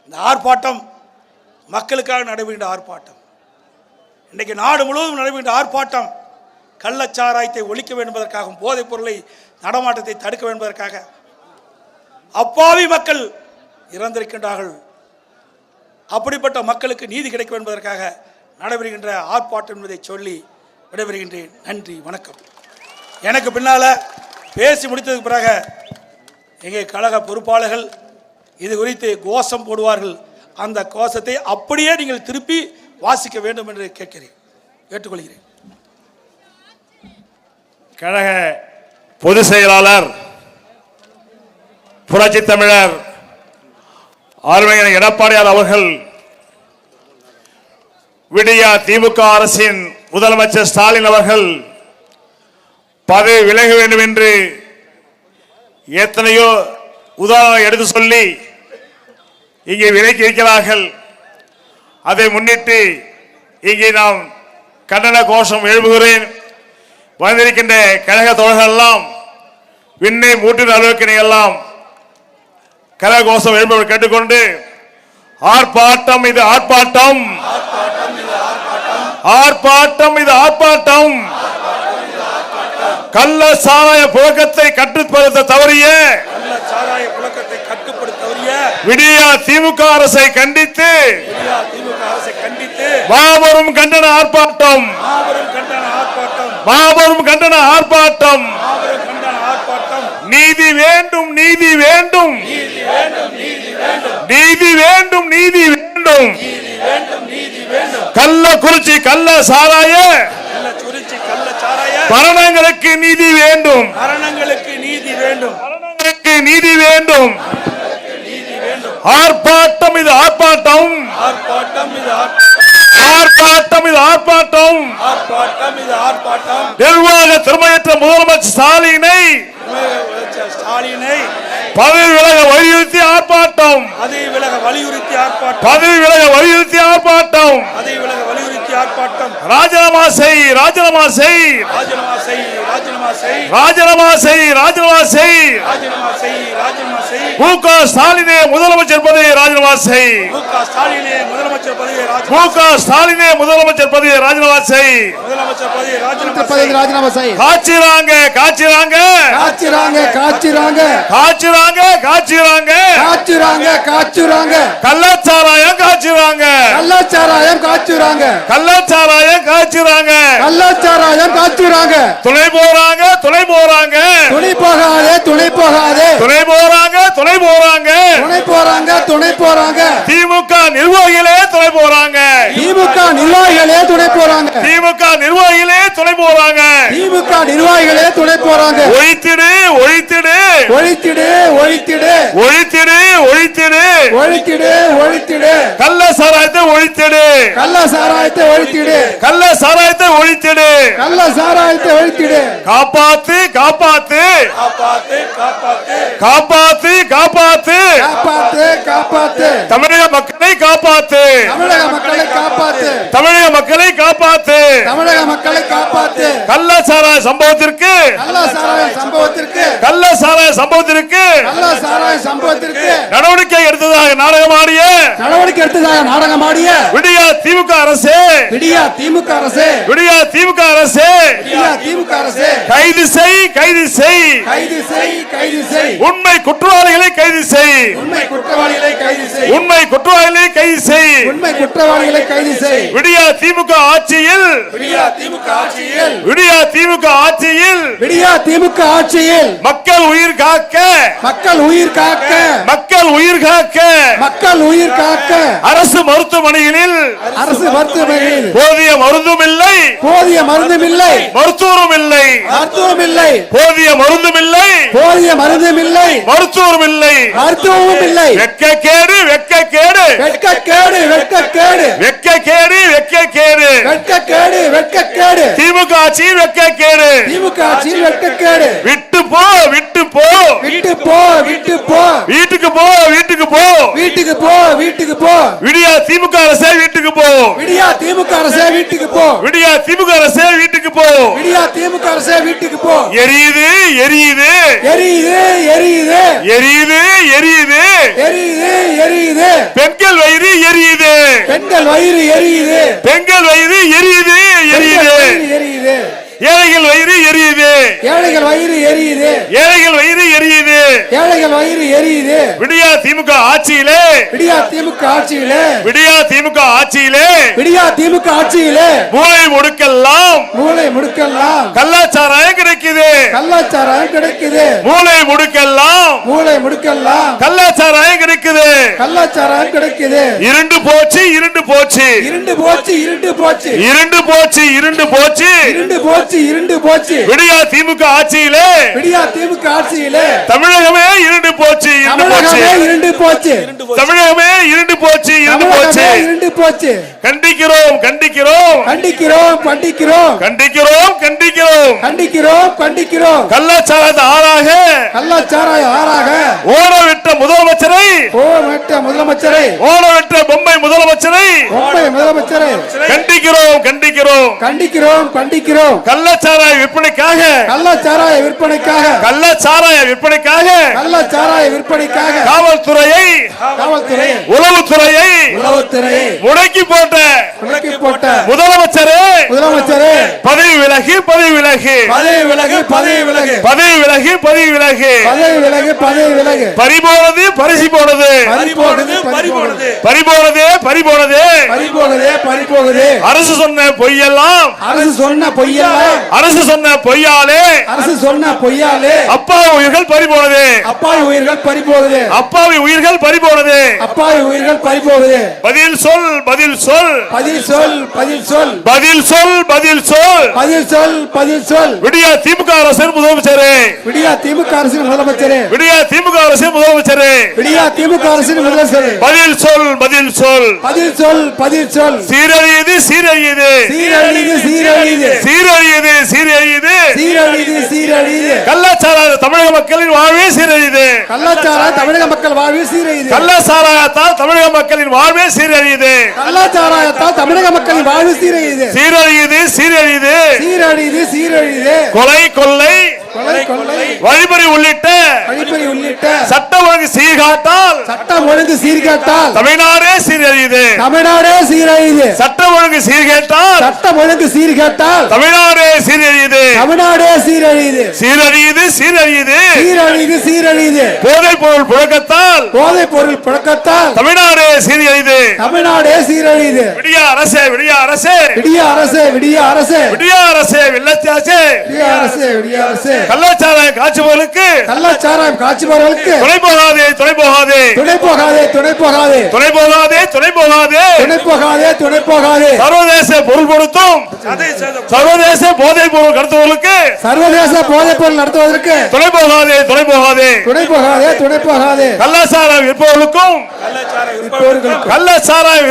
Speaker 1: இந்த ஆர்ப்பாட்டம் மக்களுக்காக நடைபெறுகின்ற ஆர்ப்பாட்டம், இன்றைக்கு நாடு முழுவதும் நடைபெறுகின்ற ஆர்ப்பாட்டம் கள்ளச்சாராயத்தை ஒழிக்க வேண்டும் என்பதற்காகவும் போதைப் பொருளை நடமாட்டத்தை தடுக்க வேண்டும் என்பதற்காக அப்பாவி மக்கள் இறந்திருக்கின்றார்கள். அப்படிப்பட்ட மக்களுக்கு நீதி கிடைக்க வேண்டும் என்பதற்காக நடைபெறுகின்ற ஆர்ப்பாட்டம் என்பதை சொல்லி விடைபெறுகின்றேன். நன்றி, வணக்கம். எனக்கு பின்னால பேசி முடித்ததுக்கு பிறகு எங்கள் கழக பொறுப்பாளர்கள் இது குறித்து கோஷம் போடுவார்கள். அந்த கோஷத்தை அப்படியே நீங்கள் திருப்பி வாசிக்க வேண்டும் என்று கேட்டுக்கொள்கிறேன்.
Speaker 7: கழக பொதுச் செயலாளர் புரட்சி தமிழர் ஆளுமையான எடப்பாடியார் அவர்கள் விடியா திமுக அரசின் முதலமைச்சர் ஸ்டாலின் அவர்கள் பதவி விலக வேண்டும் என்று எத்தனையோ உதாரணம் எடுத்து சொல்லி இங்கே விலக்கி இருக்கிறார்கள். அதை முன்னிட்டு இங்கே நாம் கண்டன கோஷம் எழுப்புகிறேன். வந்திருக்கின்ற கழக தோழர்கள் எல்லாம் விண்ணை மூட்டின் அளவுக்கு எல்லாம் கழக கோஷம் எழுப்பவர் கேட்டுக்கொண்டு ஆர்ப்பாட்டம் இது ஆர்ப்பாட்டம், ஆர்ப்பாட்டம் இது ஆர்ப்பாட்டம். கள்ள சாராய புழக்கத்தை கட்டுப்படுத்த தவறிய விடியா திமுக அரசை கண்டித்து மாபெரும் கண்டன ஆர்ப்பாட்டம், மாபெரும் கண்டன ஆர்ப்பாட்டம். நீதி வேண்டும், நீதி வேண்டும், நீதி வேண்டும், நீதி வேண்டும். கள்ளக்குறிச்சி கள்ள சாராய மரணங்களுக்கு நீதி வேண்டும், மரணங்களுக்கு நீதி வேண்டும், மரணங்களுக்கு நீதி வேண்டும். ஆர்ப்பாட்டம் இது ஆர்ப்பாட்டம், ஆர்ப்பாட்டம் இது ஆர்ப்பாட்டம், இது ஆர்ப்பாட்டம், ஆர்ப்பாட்டம் இது ஆர்ப்பாட்டம். நிர்வாக திறமையற்ற முதலமைச்சர் ஸ்டாலினை பதவி விலக வலியுறுத்தி ஆர்ப்பாட்டம், பதவி விலக வலியுறுத்தி ஆர்ப்பாட்டம், பதவி விலக வலியுறுத்தி ஆர்ப்பாட்டம், பதவி விலக வலியுறுத்தி ஆர்ப்பாட்டம். ராஜினாமா செய், ராஜினாமா செய், ராஜினாமா செய், ராஜினாமா செய், ராஜினாமா செய், ராஜினாமா செய், ராஜினாமா செய், ராஜினாமா செய். மு.க. ஸ்டாலினே முதலமைச்சர் பதவியை ராஜினாமா செய், மு.க. ஸ்டாலினே முதலமைச்சர் பதவியை ராஜினாமா, மு.க. ஸ்டாலினே முதலமைச்சர் பதவியை ராஜினாமா செய், முதலமைச்சர் பதவியை ராஜினாமா செய். காச்சிராங்க, காச்சிராங்க, காச்சிராங்க, காச்சிராங்க, காச்சிராங்க, காச்சிராங்க, காச்சிராங்க, காச்சிராங்க. கள்ளச்சாராயம் காச்சிராங்க, கள்ளச்சாராயம் காச்சிராங்க, கள்ளச்சாராயம் காச்சிராங்க, கள்ளச்சாராயம் காச்சிராங்க. துணை போறாங்க, துணை போறாங்க, துணை போகாதே, துணை போகாதே, துணை போறாங்க, துணை போறாங்க, துணை போறாங்க, துணை போறாங்க. திமுக நிர்வாகிகளே துணை போறாங்க, திமுக நிர்வாகிகளே துணை போறாங்க, திமுக நிர்வாகிகளே துணை போறாங்க, திமுக நிர்வாகிகளே துணை போறாங்க. ஒழித்திடு, ஒழித்திடு, ஒழித்திடு, ஒழித்திடு, ஒழித்திடு, ஒழித்திடு, ஒழித்திடு, ஒழித்திடு. கள்ள சாராயத்தை ஒழித்திடு, கள்ள சாராயத்தை ஒழித்திடு, கள்ள சாராயத்தை ஒழித்திடு, கள்ள சாராயத்தை ஒழித்திடு. காப்பாத்து, காப்பாத்து, காப்பாத்து, காப்பாத்து, காப்பாத்து, காப்பாத்து, காப்பாத்து, காப்பாத்து. தமிழக மக்களை காப்பாத்து, தமிழக மக்களை காப்பாத்து, தமிழக மக்களை காப்பாத்து, தமிழக மக்களை காப்பாத்து. கள்ள சாராய சம்பவத்திற்கு, கள்ள சாராய சம்பவத்திற்கு, கள்ள சாராய சம்பவத்திற்கு, கள்ள சாராய சம்பவத்திற்கு நடவடிக்கை எடுத்ததாக நாடகமாடிய, நடவடிக்கை எடுத்ததாக நாடகமாடிய விடியா திமுக அரசு, விடியா திமுக அரசு, விடியா திமுக அரசு, விடியா திமுக அரசு. கைது செய், கைது செய், கைது செய், கைது செய். உண்மை குற்றவாளிகளை கைது செய், உண்மை குற்றவாளிகளை கைது செய், உண்மை குற்றவாளிகளை கைது செய், உண்மை குற்றவாளிகளை கைது செய். விடியா திமுக ஆட்சியில், விடியா திமுக ஆட்சியில், விடியா திமுக ஆட்சியில், விடியா திமுக ஆட்சியில் மக்கள் உயிர் காக்க, மக்கள் உயிர் காக்க, மக்கள் உயிர் காக்க, மக்கள் உயிர் காக்க. அரசு மருத்துவமனைகளில், அரசு மருத்துவமனைகளில் போதிய மருந்தும் இல்லை, போதிய மருந்தும் இல்லை, மருத்துவரும் இல்லை, மருத்துவரும் இல்லை, போதிய மருந்தும் இல்லை, போதிய மருந்தும் இல்லை, மருத்துவரும் இல்லை, மருத்துவமும் இல்லை. வெட்கக்கேடு, வெட்கக்கேடு, வெட்கக்கேடு, வெட்கக்கேடு, வெட்கக்கேடு, வெட்கக்கேடு, வெட்கக்கேடு, வெட்கக்கேடு. திமுக ஆட்சியில் வெட்கக்கேடு, திமுக ஆட்சியில் வெட்கக்கேடு. விட்டு போ, விட்டு போ, விட்டு போ, விட்டு போ, வீட்டுக்கு போ, வீட்டுக்கு போ, வீட்டுக்கு போ, வீட்டுக்கு போ. விடியா திமுக அரசே வீட்டுக்கு போ, விடியா திமுக அரசே வீட்டுக்கு போ, விடியா திமுக அரசே வீட்டுக்கு போ, விடியா திமுக அரசே வீட்டுக்கு போ. எரியுது, எரியுது, எரியுது, எரியுது, எரியுது, எரியுது, எரியுது, எரியுது. பெண்கள் வயிறு எரியுது, பெண்கள் வயிறு எரியுது, பெண்கள் வயிறு எரியுது, எரியுது, எரியுது. ஏழைகள் வயிறு எரியுது, ஏழைகள் வயிறு எரியுது, ஏழைகள் வயிறு எரியுது, ஏழைகள் வயிறு எரியுது. விடியா திமுக ஆட்சியிலே, விடியா திமுக ஆட்சியிலே, விடியா திமுக ஆட்சியிலே, விடியா திமுக ஆட்சியிலே மூளை முடுக்கெல்லாம், மூளை முடுக்கெல்லாம் கள்ளச்சாராயம் கிடைக்குது, கள்ளச்சாராயம் கிடைக்குது. மூளை முடுக்கெல்லாம், மூளை முடுக்கெல்லாம் கள்ளச்சாராயம் கிடைக்குது, கள்ளச்சாராயம் கிடைக்குது. இருண்டு போச்சு, இருண்டு போச்சு, இருண்டு போச்சு, இருண்டு போச்சு, இருண்டு போச்சு, இருண்டு போச்சு, இருண்டு போச்சு, இருண்டு போச்சு. விடியா திமுக ஆட்சியிலே, விடியா திமுக ஆட்சியிலே தமிழகமே இருண்டு போச்சு, இருண்டு போச்சு, இருண்டு போச்சு, தமிழகமே இருண்டு போச்சு, இருண்டு போச்சு, இருண்டு
Speaker 8: போச்சு.
Speaker 7: கண்டிக்கிறோம் கண்டிக்கிறோம்
Speaker 8: கண்டிக்கிறோம் கண்டிக்கிறோம்
Speaker 7: கண்டிக்கிறோம் கண்டிக்கிறோம்
Speaker 8: கண்டிக்கிறோம் கண்டிக்கிறோம்.
Speaker 7: கள்ளச்சாராயத்தை ஆறாக
Speaker 8: கள்ளச்சாராய ஆறாக
Speaker 7: ஓடவிட்ட முதலமைச்சரை
Speaker 8: முதலமைச்சரை
Speaker 7: ஓடவிட்ட பொம்மை முதலமைச்சரை
Speaker 8: முதலமைச்சரை
Speaker 7: கண்டிக்கிறோம் கண்டிக்கிறோம்
Speaker 8: கண்டிக்கிறோம் கண்டிக்கிறோம்.
Speaker 7: கள்ளச்சாராய விற்பனைக்காக
Speaker 8: கள்ளச்சாராய விற்பனைக்காக
Speaker 7: கள்ளச்சாராய விற்பனைக்காக
Speaker 8: கள்ளச்சாராய விற்பனைக்காக
Speaker 7: காவல்துறையை உளவுத்துறையை முடக்கி போட்ட முதலமைச்சரே பதவி விலகி பதவி விலகி
Speaker 8: பதவி விலகு பதவி விலகு
Speaker 7: பதவி விலகி பதவி விலகி
Speaker 8: பதவி விலகு பதவி விலகு.
Speaker 7: பறிபோனது பரிசு போனது
Speaker 8: பறிபோனது பறிபோனது
Speaker 7: பறிபோனது பறிபோனது
Speaker 8: பறிபோகுது பறிபோகுது.
Speaker 7: அரசு சொன்ன பொய்யெல்லாம்
Speaker 8: அரசு சொன்ன பொய்யெல்லாம்
Speaker 7: அரசு சொன்ன பொய்யாலே
Speaker 8: அரசு சொன்ன பொய்யாலே
Speaker 7: அப்பாவி உயிர்கள் பறிபோனது
Speaker 8: அப்பாவி உயிர்கள் பறிபோகுது
Speaker 7: அப்பாவி உயிர்கள் பறிபோனது
Speaker 8: அப்பாவி உயிர்கள் பறிபோகுது.
Speaker 7: பதில் சொல் பதில் சொல்
Speaker 8: பதில் சொல் பதில் சொல்
Speaker 7: பதில் சொல் பதில் சொல்
Speaker 8: பதில் சொல் பதில் சொல்.
Speaker 7: விடியா திமுக அரசின் முதலமைச்சரே
Speaker 8: விடியா திமுக அரசின் முதலமைச்சரே
Speaker 7: விடியா திமுக அரசின் முதலமைச்சரே
Speaker 8: விடியா திமுக அரசின் முதலமைச்சரே
Speaker 7: பதில் சொல் பதில் சொல்
Speaker 8: பதில் சொல் பதில் சொல்.
Speaker 7: சீரழியுது சீரழியுது
Speaker 8: சீரழியுது சீரழியுது
Speaker 7: சீரழியுது சீரழியுது
Speaker 8: சீரழியுது சீரழியுது.
Speaker 7: கள்ளச்சாராய தமிழக மக்களின் வாழ்வே சீரழியுது
Speaker 8: கள்ளச்சாராய தமிழக மக்கள் வாழ்வில் சீரழியுது.
Speaker 7: கள்ளச்சாராயத்தால் தமிழக மக்களின் வாழ்வே சீரழியுது
Speaker 8: கள்ளச்சாராயத்தால் தமிழக மக்களின் வாழ்வு சீரழியுது.
Speaker 7: சீரழியுது சீரழியுது
Speaker 8: சீரழியுது சீரழியுது.
Speaker 7: கொலை கொள்ளை
Speaker 8: கொலை கொள்ளை
Speaker 7: வழிபறி உள்ளிட்ட
Speaker 8: வழிப்பறி உள்ளிட்ட
Speaker 7: சட்ட ஒழுங்கு சீர்காட்டால்
Speaker 8: சட்டம் ஒழுங்கு சீர்கேட்டால்
Speaker 7: தமிழ்நாடே சீரழியுது
Speaker 8: தமிழ்நாடே சீரழியுது.
Speaker 7: சட்ட ஒழுங்கு சீர்கேட்டால்
Speaker 8: சட்டம் ஒழுங்கு சீர்கேட்டால்
Speaker 7: தமிழ்நாடே சீரழியுது
Speaker 8: தமிழ்நாடே சீரழியுது.
Speaker 7: சீரழியுது சீரழியுது
Speaker 8: சீரழியுது சீரழியுது.
Speaker 7: போதைப் பொருள் புழக்கத்தால்
Speaker 8: போதைப் பொருள் புழக்கத்தால்
Speaker 7: தமிழ்நாடே சீரழியுது
Speaker 8: தமிழ்நாடே சீரழியுது.
Speaker 7: விடிய அரசே விடிய அரசே
Speaker 8: விடிய அரசே விடிய அரசே
Speaker 7: விடிய அரசே வெள்ளச்சாச்சே
Speaker 8: விடிய அரசே விடிய அரசே.
Speaker 7: கள்ளச்சாராய காய்ச்சுபவர்களுக்கு
Speaker 8: கள்ளச்சாராயம் காட்சிபவர்களுக்கு
Speaker 7: துணை போகாதே துணை போகாதே
Speaker 8: துணை போகாதே துணை போகாதே
Speaker 7: துணை போகாதே துணை போகாதே
Speaker 8: துணை போகாதே துணை போகாதே.
Speaker 7: சர்வதேச பொருள் கொடுத்தும் சர்வதேச போதைப் பொருள் கடத்துவர்களுக்கு
Speaker 8: சர்வதேச போதைப் பொருள் நடத்துவதற்கு
Speaker 7: துணை போகாதே துணை போகாதே
Speaker 8: துணை போகாதே துணை போகாதே.
Speaker 7: கள்ளச்சாராயம் விற்பவர்களுக்கும் கள்ளச்சாராயம்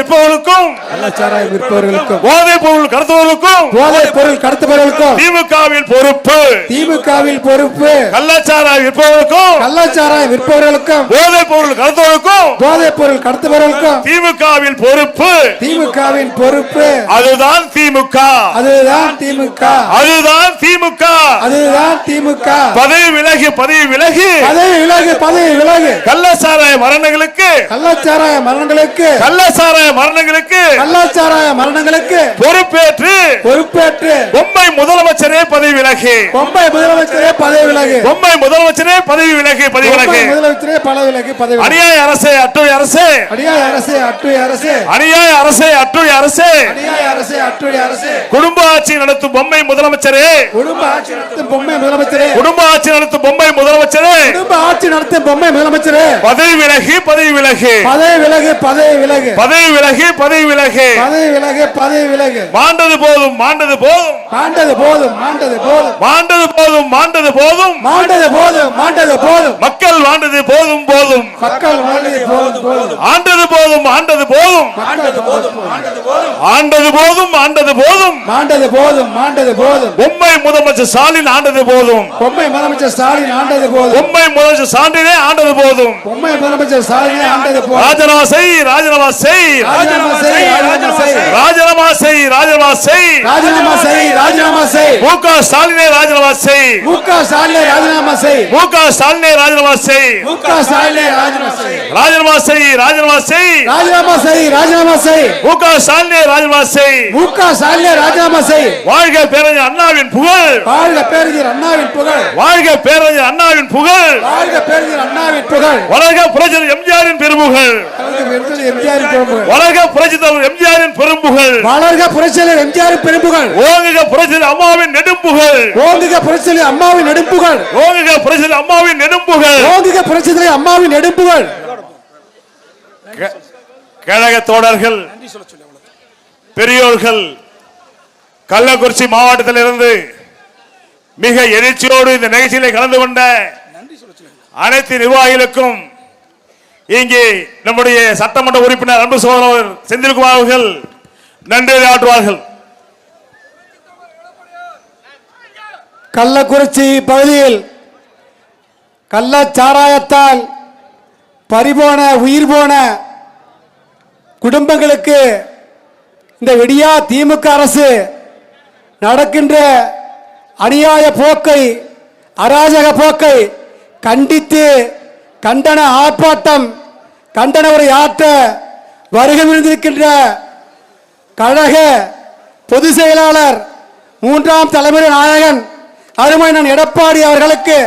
Speaker 7: விற்பவர்களுக்கும்
Speaker 8: கள்ளச்சாராயம் விற்பவர்களுக்கும்
Speaker 7: போதைப் பொருள் கடத்துவர்களுக்கும்
Speaker 8: போதைப் பொருள் கடத்துபவர்களுக்கும்
Speaker 7: திமுகவில் பொறுப்பு
Speaker 8: திமுகவில் பொறுப்பு.
Speaker 7: கள்ளச்சாராயம் விற்பவர்களுக்கும்
Speaker 8: கள்ளச்சாராயம் விற்பவர்களுக்கும்
Speaker 7: போதைப் பொருள் கடத்துவர்களுக்கும்
Speaker 8: போதைப் பொருள் கடத்துபவர்களுக்கும்
Speaker 7: திமுகவில் பொறுப்பு
Speaker 8: திமுகவின் பொறுப்பு.
Speaker 7: அதுதான் திமுக
Speaker 8: அதுதான் திமுக
Speaker 7: அதுதான் திமுக
Speaker 8: அதுதான் திமுக.
Speaker 7: பதவி விலகி பதவி விலகி
Speaker 8: பதவி விலகு பதவி விலகு.
Speaker 7: கள்ளச்சாராய மரணங்களுக்கு
Speaker 8: கள்ளச்சாராய மரணங்களுக்கு
Speaker 7: கள்ளச்சாராய மரணங்களுக்கு
Speaker 8: கள்ளச்சாராய மரணங்களுக்கு
Speaker 7: பொறுப்பேற்று
Speaker 8: பொறுப்பேற்று
Speaker 7: பொம்மை முதலமைச்சரே பதவி விலகி
Speaker 8: பொம்மை முதலமைச்சரே பதவி விலகு
Speaker 7: பொம்மை முதலமைச்சரே பதவி விலகி பதவி
Speaker 8: பொம்மை
Speaker 7: விலகி
Speaker 8: முதலமைச்சரே பதவி விலகு பதவி விலகு.
Speaker 7: அநியாய அரசே அட்டுழி அரசே
Speaker 8: அடியாய் அரசே அட்டுழி அரசே
Speaker 7: அநியாய அரசே அட்டுழி அரசே
Speaker 8: அடியாய் அரசே அட்டுழி அரசே.
Speaker 7: குடும்ப ஆட்சி நடத்தும் பொம்மை முதலமைச்சரே
Speaker 8: குடும்ப ஆட்சி நடத்தும் பொம்மை முதலமைச்சரே
Speaker 7: குடும்ப ஆட்சி நடத்தும் பொம்மை முதலமைச்சரே
Speaker 8: குடும்ப ஆட்சி நடத்தும் பொம்மை முதலமைச்சரே
Speaker 7: பதவி விலகி பதவி விலகி
Speaker 8: பதவி விலகு பதவி விலகு
Speaker 7: பதவி விலகி பதவி விலகி
Speaker 8: பதவி விலகு பதவி விலகு.
Speaker 7: மாண்டது போதும் மாண்டது போதும்
Speaker 8: மாண்டது போதும் மாண்டது போதும்
Speaker 7: மாண்டது போதும் மாண்டது போதும்
Speaker 8: மாண்டது போதும் மாண்டது போதும்.
Speaker 7: மக்கள் வாழ்ந்தது போதும் போதும்
Speaker 8: மக்கள் வாழ்ந்தது போதும் போதும்.
Speaker 7: ஆண்டது போதும் ஆண்டது போதும்
Speaker 8: மாண்டது போதும் மாண்டது போதும்.
Speaker 7: ஆண்டது போதும் ஆண்டது போதும்
Speaker 8: மாண்டது போதும் மாண்டது போதும்.
Speaker 7: பொம்மை முதலமைச்சர் ஸ்டாலின் ஆண்டது போதும்
Speaker 8: பொம்மை முதலமைச்சர் ஸ்டாலின் ஆண்டது போதும்.
Speaker 7: பொம்மை முதலமைச்சர் ஸ்டாலினே ஆண்டது போதும்
Speaker 8: பொம்மை முதலமைச்சர் ஸ்டாலினே ஆண்டது போதும்.
Speaker 7: ராஜினாமா செய் ராஜினாமா செய்
Speaker 8: ராஜினாமா செய் ராஜினாமா செய்
Speaker 7: ராஜினாமா செய் ராஜினாமா செய்
Speaker 8: ராஜினாமா செய் ராஜினாமா செய்.
Speaker 7: முக ஸ்டாலினே ராஜினாமா செய்
Speaker 8: முக ஸ்டாலினை ராஜினாமா செய்
Speaker 7: முக ஸ்டாலினே ராஜினாமா செய்
Speaker 8: முக ஸ்டாலினை ராஜினாமா செய்
Speaker 7: ராஜினாமா செய் ராஜினாமா செய்
Speaker 8: ராஜினாமா செய் ராஜினாமா செய்.
Speaker 7: முக ஸ்டாலினே ராஜினாமா செய்
Speaker 8: முக ஸ்டாலினை ராஜினாமா செய்.
Speaker 7: வாழ்க பேரறிஞர் அண்ணாவின் புகழ்
Speaker 8: வாழ்க பேரறிஞர் அண்ணாவின் புகழ்
Speaker 7: வாழ்க பேரறிஞர் அண்ணாவின் புகழ்
Speaker 8: வாழ்க பேரறிஞர் அண்ணாவின் புகழ்.
Speaker 7: வளர்க புரட்சியாளர் எம்ஜிஆரின் பெரும்புகழ்
Speaker 8: எம்ஜிஆரின் பெரும்புகழ்.
Speaker 7: வளர்க புரட்சியாளர் எம்ஜிஆரின் பெரும்புகழ்
Speaker 8: வளர்க புரட்சியாளர் எம்ஜிஆரின் பெரும்புகழ்.
Speaker 7: ஓங்குக புரட்சியாளர் அம்மாவின் நெடும்புகழ்
Speaker 8: ஓங்குக புரட்சியாளர் அம்மாவின் நெடும்புகழ்.
Speaker 7: ஓங்குக புரட்சியாளர் அம்மாவின் நெடும்புகழ்
Speaker 8: ஓங்குக புரட்சியாளர் அம்மாவின் நெடும்புகழ்.
Speaker 7: கழக தோழர்கள் பெரியோர்கள் கள்ளக்குறிச்சி மாவட்டத்திலிருந்து மிக எழுச்சியோடு இந்த நிகழ்ச்சியிலே கலந்து கொண்ட அனைத்து நிர்வாகிகளுக்கும் இங்கே நம்முடைய சட்டமன்ற உறுப்பினர் அன்பு சகோதரர் செந்தில்குமார் அவர்கள் நன்றி ஆற்றுவார்கள்.
Speaker 8: கள்ளக்குறிச்சி பகுதியில் கள்ளச்சாராயத்தால் பறிபோன உயிர் போன குடும்பங்களுக்கு இந்த விடியா திமுக அரசு நடக்கின்ற அநியாய போக்கை, அராஜக போக்கை கண்டித்து கண்டன ஆர்ப்பாட்டம், கண்டன உரை ஆற்ற வருகின்ற கழக பொதுச் செயலாளர் 3ஆம் தலைமுறை நாயகன் அருமையண்ணன் எடப்பாடி அவர்களுக்கு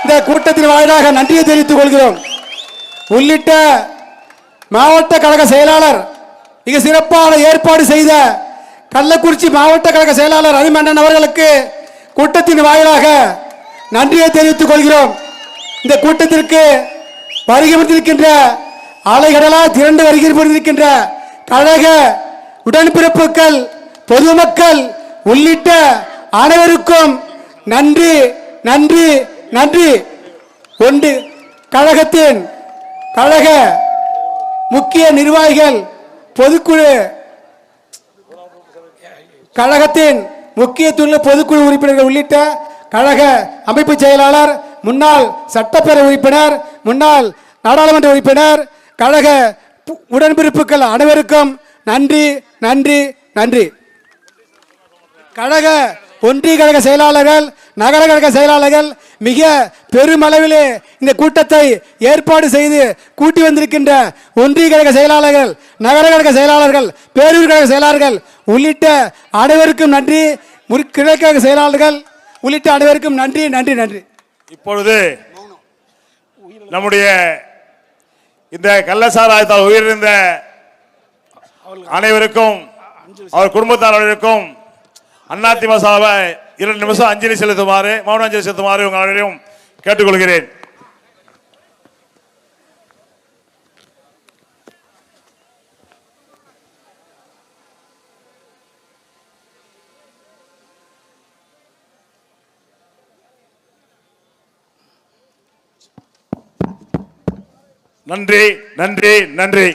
Speaker 8: இந்த கூட்டத்தின் வாயிலாக நன்றியை தெரிவித்துக் கொள்கிறோம். உள்ளிட்ட மாவட்ட கழக செயலாளர் மிக சிறப்பான ஏற்பாடு செய்த கள்ளக்குறிச்சி மாவட்ட கழக செயலாளர் அருமையண்ணன் அவர்களுக்கு கூட்டத்தின் வாயிலாக நன்றியை தெரிவித்துக் கொள்கிறோம். இந்த கூட்டத்திற்கு வருகின்ற அலைகடலா திரண்டு வருகின்ற கழக உடன்பிறப்புகள், பொதுமக்கள் உள்ளிட்ட அனைவருக்கும் நன்றி நன்றி நன்றி. ஒன்று கழகத்தின் கழக முக்கிய நிர்வாகிகள், பொதுக்குழு, கழகத்தின் முக்கிய பொதுக்குழு உறுப்பினர்கள் உள்ளிட்ட கழக அமைப்பு செயலாளர், முன்னாள் சட்டப்பேரவை உறுப்பினர், முன்னாள் நாடாளுமன்ற உறுப்பினர், கழக உடன்பிறப்புகள் அனைவருக்கும் நன்றி நன்றி நன்றி. கழக ஒன்றிய கழக செயலாளர்கள், நகர கழக செயலாளர்கள் மிக பெருமளவிலே இந்த கூட்டத்தை ஏற்பாடு செய்து கூட்டி வந்திருக்கின்ற ஒன்றிய கழக செயலாளர்கள், நகர கழக செயலாளர்கள், பேரூர் கழக செயலாளர்கள் உள்ளிட்ட அனைவருக்கும் நன்றி. கிழக்கழக செயலாளர்கள் உள்ளிட்ட அனைவருக்கும் நன்றி நன்றி நன்றி.
Speaker 7: இப்பொழுது நம்முடைய இந்த கள்ளச்சாராயத்தால் உயிரிழந்த அனைவருக்கும் அவர் குடும்பத்தாரர்களுக்கும் அதிமுக சார்பாக 2 நிமிஷம் அஞ்சலி செலுத்துமாறு, மௌன அஞ்சலி செலுத்துமாறு உங்கள் அனைவரையும் கேட்டுக்கொள்கிறேன். நன்றி நன்றி நன்றி.